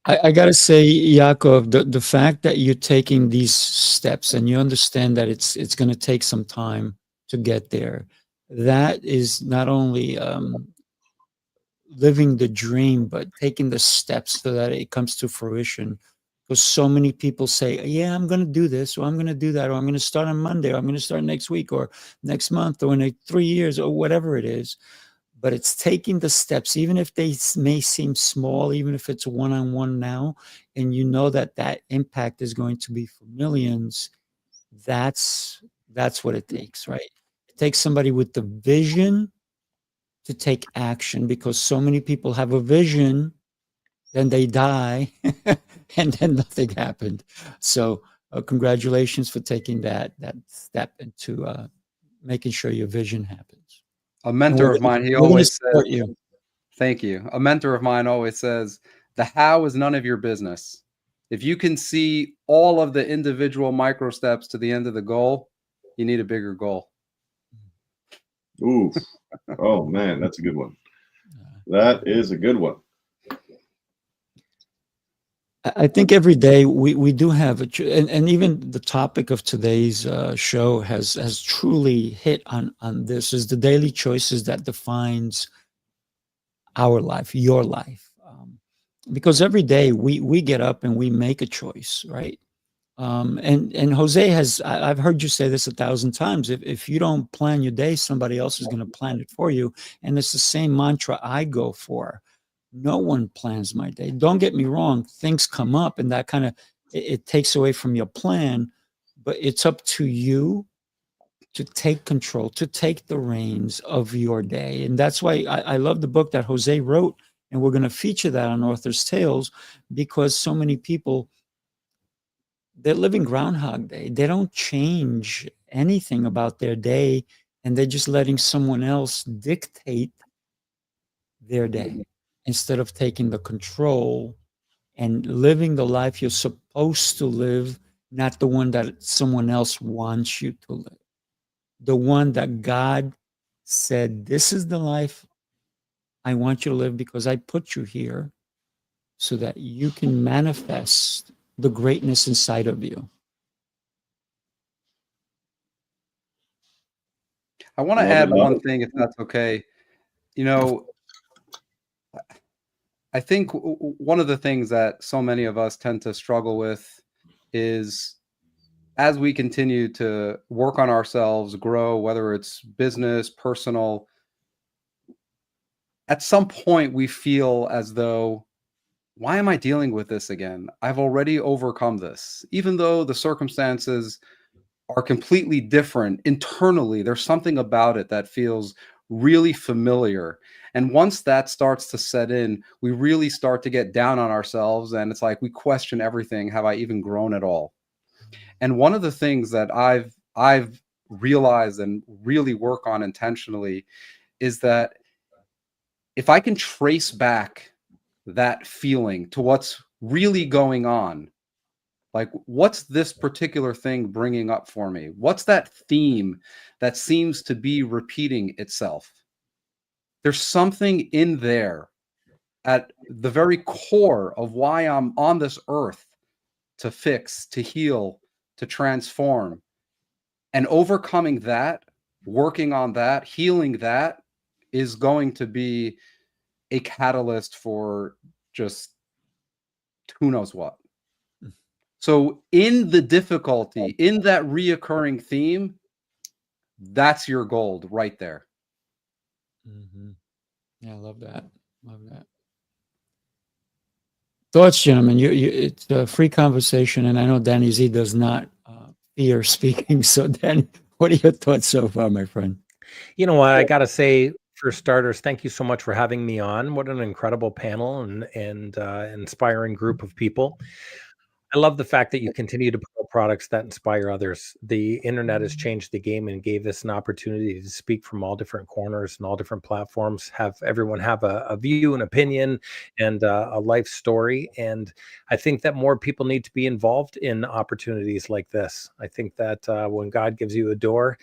I got to say, Yaakov, the fact that you're taking these steps and you understand that it's going to take some time to get there, that is not only living the dream, but taking the steps so that it comes to fruition. Because so many people say, yeah, I'm going to do this, or I'm going to do that, or I'm going to start on Monday, or I'm going to start next week, or next month, or in 3 years, or whatever it is. But it's taking the steps, even if they may seem small, even if it's one-on-one now, and you know that that impact is going to be for millions. That's what it takes, right? It takes somebody with the vision to take action, because so many people have a vision, then they die, and then nothing happened. So congratulations for taking that step into making sure your vision happens. A mentor of mine, he we're gonna always support says, you. thank you. A mentor of mine always says, the how is none of your business. If you can see all of the individual micro steps to the end of the goal, you need a bigger goal. Ooh. Oh man, that's a good one. That is a good one. I think every day we do have and even the topic of today's show has truly hit on this, is the daily choices that defines our life, your life. Because every day we get up and we make a choice, right? And Jose I've heard you say this 1,000 times. If you don't plan your day, somebody else is going to plan it for you. And it's the same mantra I go for. No one plans my day. Don't get me wrong. Things come up and that kind of, it takes away from your plan, but it's up to you to take control, to take the reins of your day. And that's why I love the book that Jose wrote. And we're going to feature that on Author's Tales, because so many people, they're living Groundhog Day. They don't change anything about their day, and they're just letting someone else dictate their day instead of taking the control and living the life you're supposed to live, not the one that someone else wants you to live. The one that God said, this is the life I want you to live because I put you here so that you can manifest the greatness inside of you. I want to add one thing, if that's okay. You know, I think one of the things that so many of us tend to struggle with is, as we continue to work on ourselves, grow, whether it's business, personal, at some point we feel as though, why am I dealing with this again? I've already overcome this. Even though the circumstances are completely different internally, there's something about it that feels really familiar. And once that starts to set in, we really start to get down on ourselves. And it's like we question everything. Have I even grown at all? And one of the things that I've realized and really work on intentionally is that if I can trace back that feeling to what's really going on, like, what's this particular thing bringing up for me? What's that theme that seems to be repeating itself? There's something in there at the very core of why I'm on this earth, to fix, to heal, to transform. And overcoming that, working on that, healing that is going to be a catalyst for just who knows what. So in the difficulty, in that reoccurring theme, that's your gold right there. Mm-hmm. Yeah, I love that. Love that. Thoughts, gentlemen? It's a free conversation, and I know Danny Z does not fear speaking. So, Danny, what are your thoughts so far, my friend? You know what? I got to say, for starters, thank you so much for having me on. What an incredible panel and inspiring group of people. I love the fact that you continue to build products that inspire others. The internet has changed the game and gave us an opportunity to speak from all different corners and all different platforms, have everyone have a view, an opinion, and a life story. And I think that more people need to be involved in opportunities like this. I think that when God gives you a door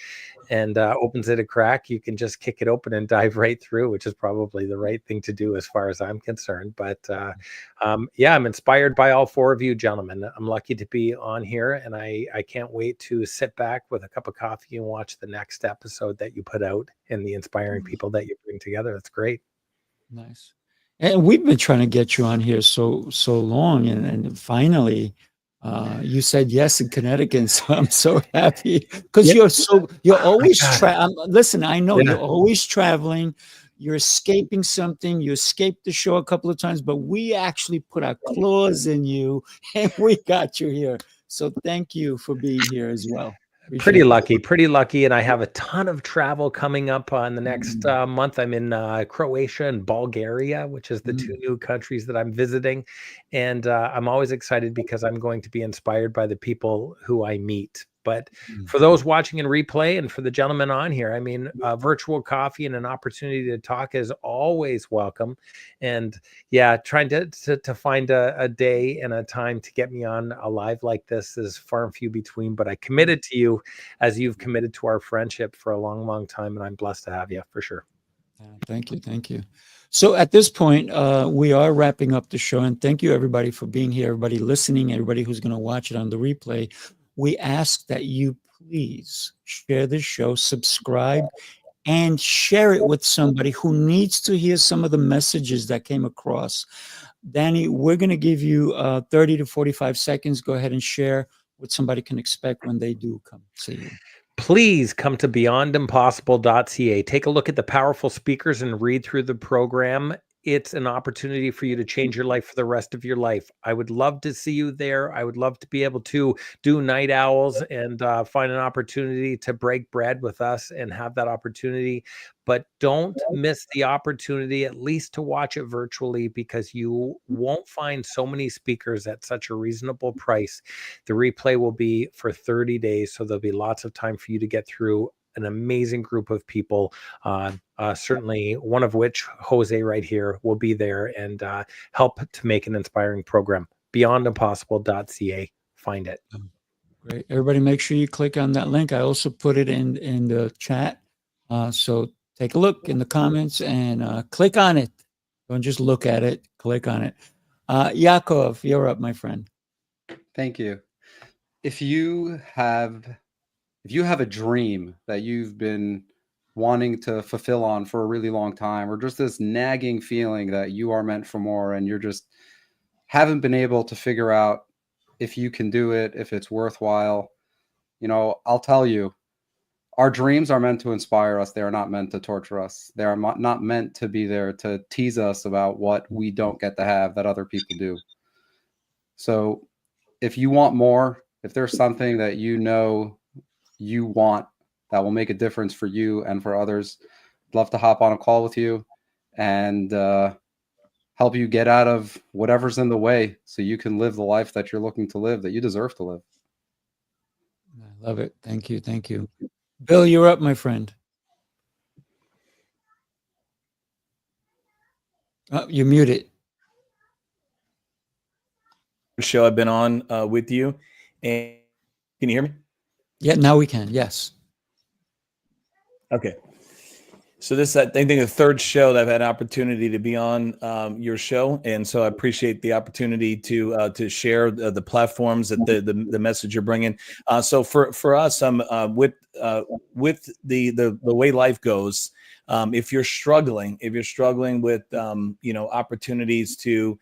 and opens it a crack, you can just kick it open and dive right through, which is probably the right thing to do as far as I'm concerned. But yeah, I'm inspired by all four of you gentlemen. and I'm lucky to be on here, and I can't wait to sit back with a cup of coffee and watch the next episode that you put out and the inspiring people that you bring together. That's great. Nice. And we've been trying to get you on here so long, and finally, you said yes in Connecticut. So I'm so happy because Yep. you're Oh my always God. listen. I know Yeah. you're always traveling. You're escaping something. You escaped the show a couple of times, but we actually put our claws in you, and we got you here. So thank you for being here as well. Appreciate it. Pretty lucky. And I have a ton of travel coming up in the next month. I'm in Croatia and Bulgaria, which is the two new countries that I'm visiting. And I'm always excited because I'm going to be inspired by the people who I meet. But for those watching in replay and for the gentleman on here, I mean, virtual coffee and an opportunity to talk is always welcome. And yeah, trying to find a day and a time to get me on a live like this is far and few between. But I committed to you as you've committed to our friendship for a long, long time. And I'm blessed to have you for sure. Thank you. Thank you. So at this point, we are wrapping up the show. And thank you, everybody, for being here, everybody listening, everybody who's going to watch it on the replay. We ask that you please share the show, subscribe, and share it with somebody who needs to hear some of the messages that came across. Danny, we're going to give you 30 to 45 seconds. Go ahead and share what somebody can expect when they do come see you. Please come to beyondimpossible.ca. Take a look at the powerful speakers and read through the program. It's an opportunity for you to change your life for the rest of your life. I would love to see you there. I would love to be able to do night owls and find an opportunity to break bread with us and have that opportunity. But don't miss the opportunity, at least to watch it virtually, because you won't find so many speakers at such a reasonable price. The replay will be for 30 days, so there'll be lots of time for you to get through an amazing group of people, certainly one of which, Jose right here, will be there and help to make an inspiring program. Beyondimpossible.ca. Find it. Great. Everybody make sure you click on that link. I also put it in the chat. So take a look in the comments and click on it. Don't just look at it. Click on it. Yaakov, you're up, my friend. Thank you. If you have a dream that you've been wanting to fulfill on for a really long time, or just this nagging feeling that you are meant for more and you're just haven't been able to figure out if you can do it, if it's worthwhile, I'll tell you, our dreams are meant to inspire us. They are not meant to torture us. They are not meant to be there to tease us about what we don't get to have that other people do. So if you want more, if there's something that you want that will make a difference for you and for others, I'd love to hop on a call with you and help you get out of whatever's in the way so you can live the life that you're looking to live, that you deserve to live. I love it. Thank you. Thank you. Bill, you're up, my friend. Oh, you're muted. Show I've been on with you. And can you hear me? Yeah, now we can. Yes. Okay. So this, I think, the third show that I've had an opportunity to be on your show, and so I appreciate the opportunity to share the platforms that the message you're bringing. So for us, with the way life goes, if you're struggling with opportunities to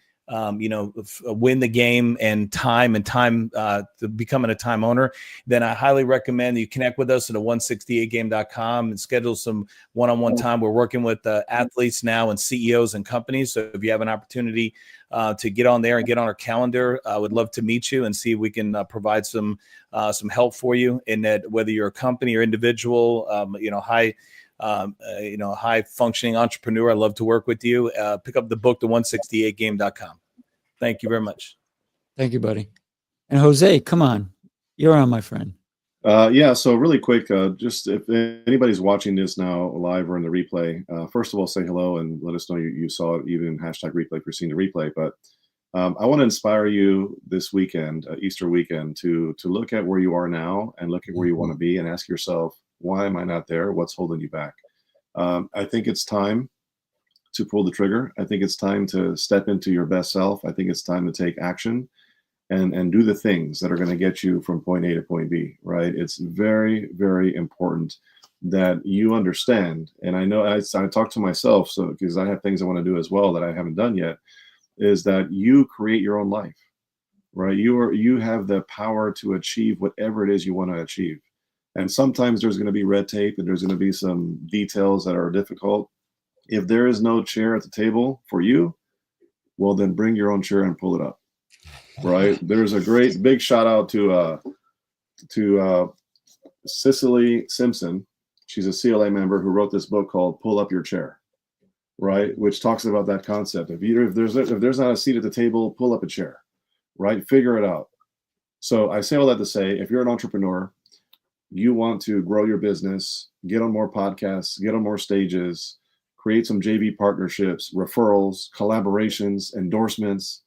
win the game and time to becoming a time owner, then I highly recommend that you connect with us at 168game.com and schedule some one-on-one time. We're working with athletes now and CEOs and companies. So if you have an opportunity to get on there and get on our calendar, I would love to meet you and see if we can provide some help for you in that, whether you're a company or individual, high functioning entrepreneur. I'd love to work with you. Pick up the book, the 168game.com. Thank you very much. Thank you, buddy. And Jose, come on. You're on, my friend. So really quick, just if anybody's watching this now live or in the replay, first of all, say hello and let us know you saw it, even #replay if you're seeing the replay. But I want to inspire you this weekend, Easter weekend, to look at where you are now and look at where you want to be and ask yourself, why am I not there? What's holding you back? I think it's time to pull the trigger. I think it's time to step into your best self. I think it's time to take action. and do the things that are going to get you from point A to point B, right? It's very, very important that you understand. And I know I talk to myself, so because I have things I want to do as well that I haven't done yet, is that you create your own life, right? You have the power to achieve whatever it is you want to achieve. And sometimes there's going to be red tape and there's going to be some details that are difficult. If there is no chair at the table for you, well, then bring your own chair and pull it up, right? There's a great big shout out to Cicely Simpson. She's a CLA member who wrote this book called Pull Up Your Chair, right? Which talks about that concept. If there's not a seat at the table, pull up a chair, right? Figure it out. So I say all that to say, if you're an entrepreneur, you want to grow your business, get on more podcasts, get on more stages, create some JV partnerships, referrals, collaborations, endorsements.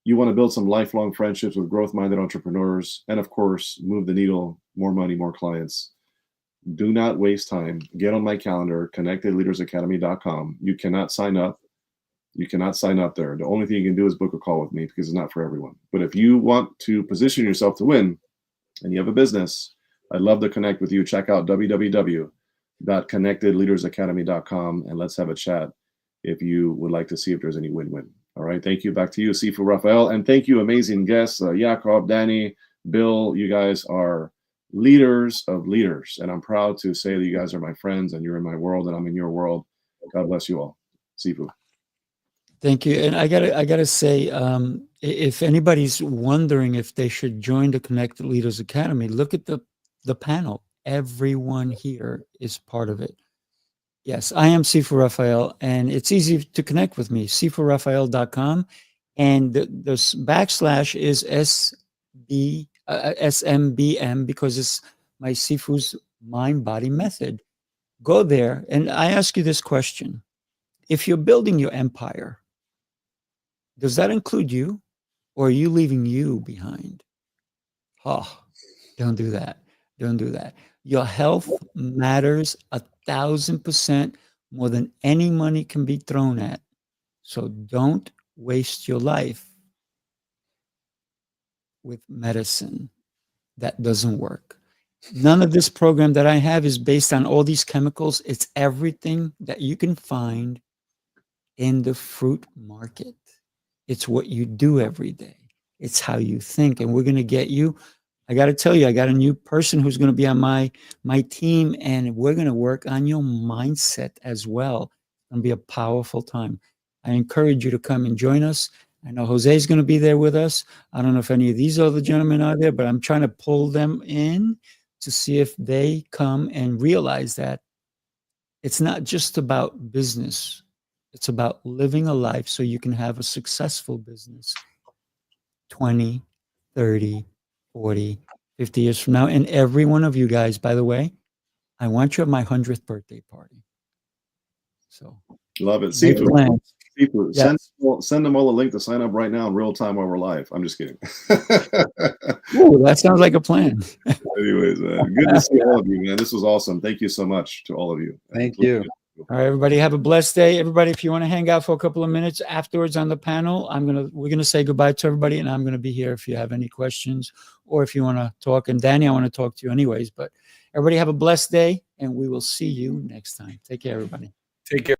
You want to build some lifelong friendships with growth-minded entrepreneurs, and of course, move the needle, more money, more clients. Do not waste time. Get on my calendar, connectedleadersacademy.com. You cannot sign up. You cannot sign up there. The only thing you can do is book a call with me because it's not for everyone. But if you want to position yourself to win and you have a business, I'd love to connect with you. Check out www.connectedleadersacademy.com and let's have a chat if you would like to see if there's any win-win. All right. Thank you. Back to you, Sifu Rafael. And thank you, amazing guests, Yaakov, Danny, Bill. You guys are leaders of leaders. And I'm proud to say that you guys are my friends and you're in my world and I'm in your world. God bless you all. Sifu. Thank you. And I gotta say, if anybody's wondering if they should join the Connected Leaders Academy, look at the panel. Everyone here is part of it. Yes, I am Sifu Rafael, and it's easy to connect with me, sifurafael.com. And the backslash is SMBM because it's my Sifu's mind-body method. Go there, and I ask you this question. If you're building your empire, does that include you, or are you leaving you behind? Oh, don't do that. Don't do that. Your health matters 1,000% more than any money can be thrown at. So don't waste your life with medicine that doesn't work. None of this program that I have is based on all these chemicals. It's everything that you can find in the fruit market. It's what you do every day. It's how you think. And we're going to get you. I got to tell you, I got a new person who's going to be on my team, and we're going to work on your mindset as well. It's going to be a powerful time. I encourage you to come and join us. I know Jose is going to be there with us. I don't know if any of these other gentlemen are there, but I'm trying to pull them in to see if they come and realize that it's not just about business. It's about living a life so you can have a successful business 20, 30, 40, 50 years from now. And every one of you guys, by the way, I want you at my 100th birthday party. So love it. make Sifu. plans. Sifu. Yes. Send them all a link to sign up right now in real time while we're live. I'm just kidding. Ooh, that sounds like a plan. Anyways, good to see all of you, man. This was awesome. Thank you so much to all of you. Thank you. All right, everybody, have a blessed day. Everybody, if you want to hang out for a couple of minutes afterwards on the panel, we're gonna say goodbye to everybody, and I'm gonna be here if you have any questions or if you want to talk. And Danny, I want to talk to you anyways. But everybody, have a blessed day, and we will see you next time. Take care, everybody. Take care.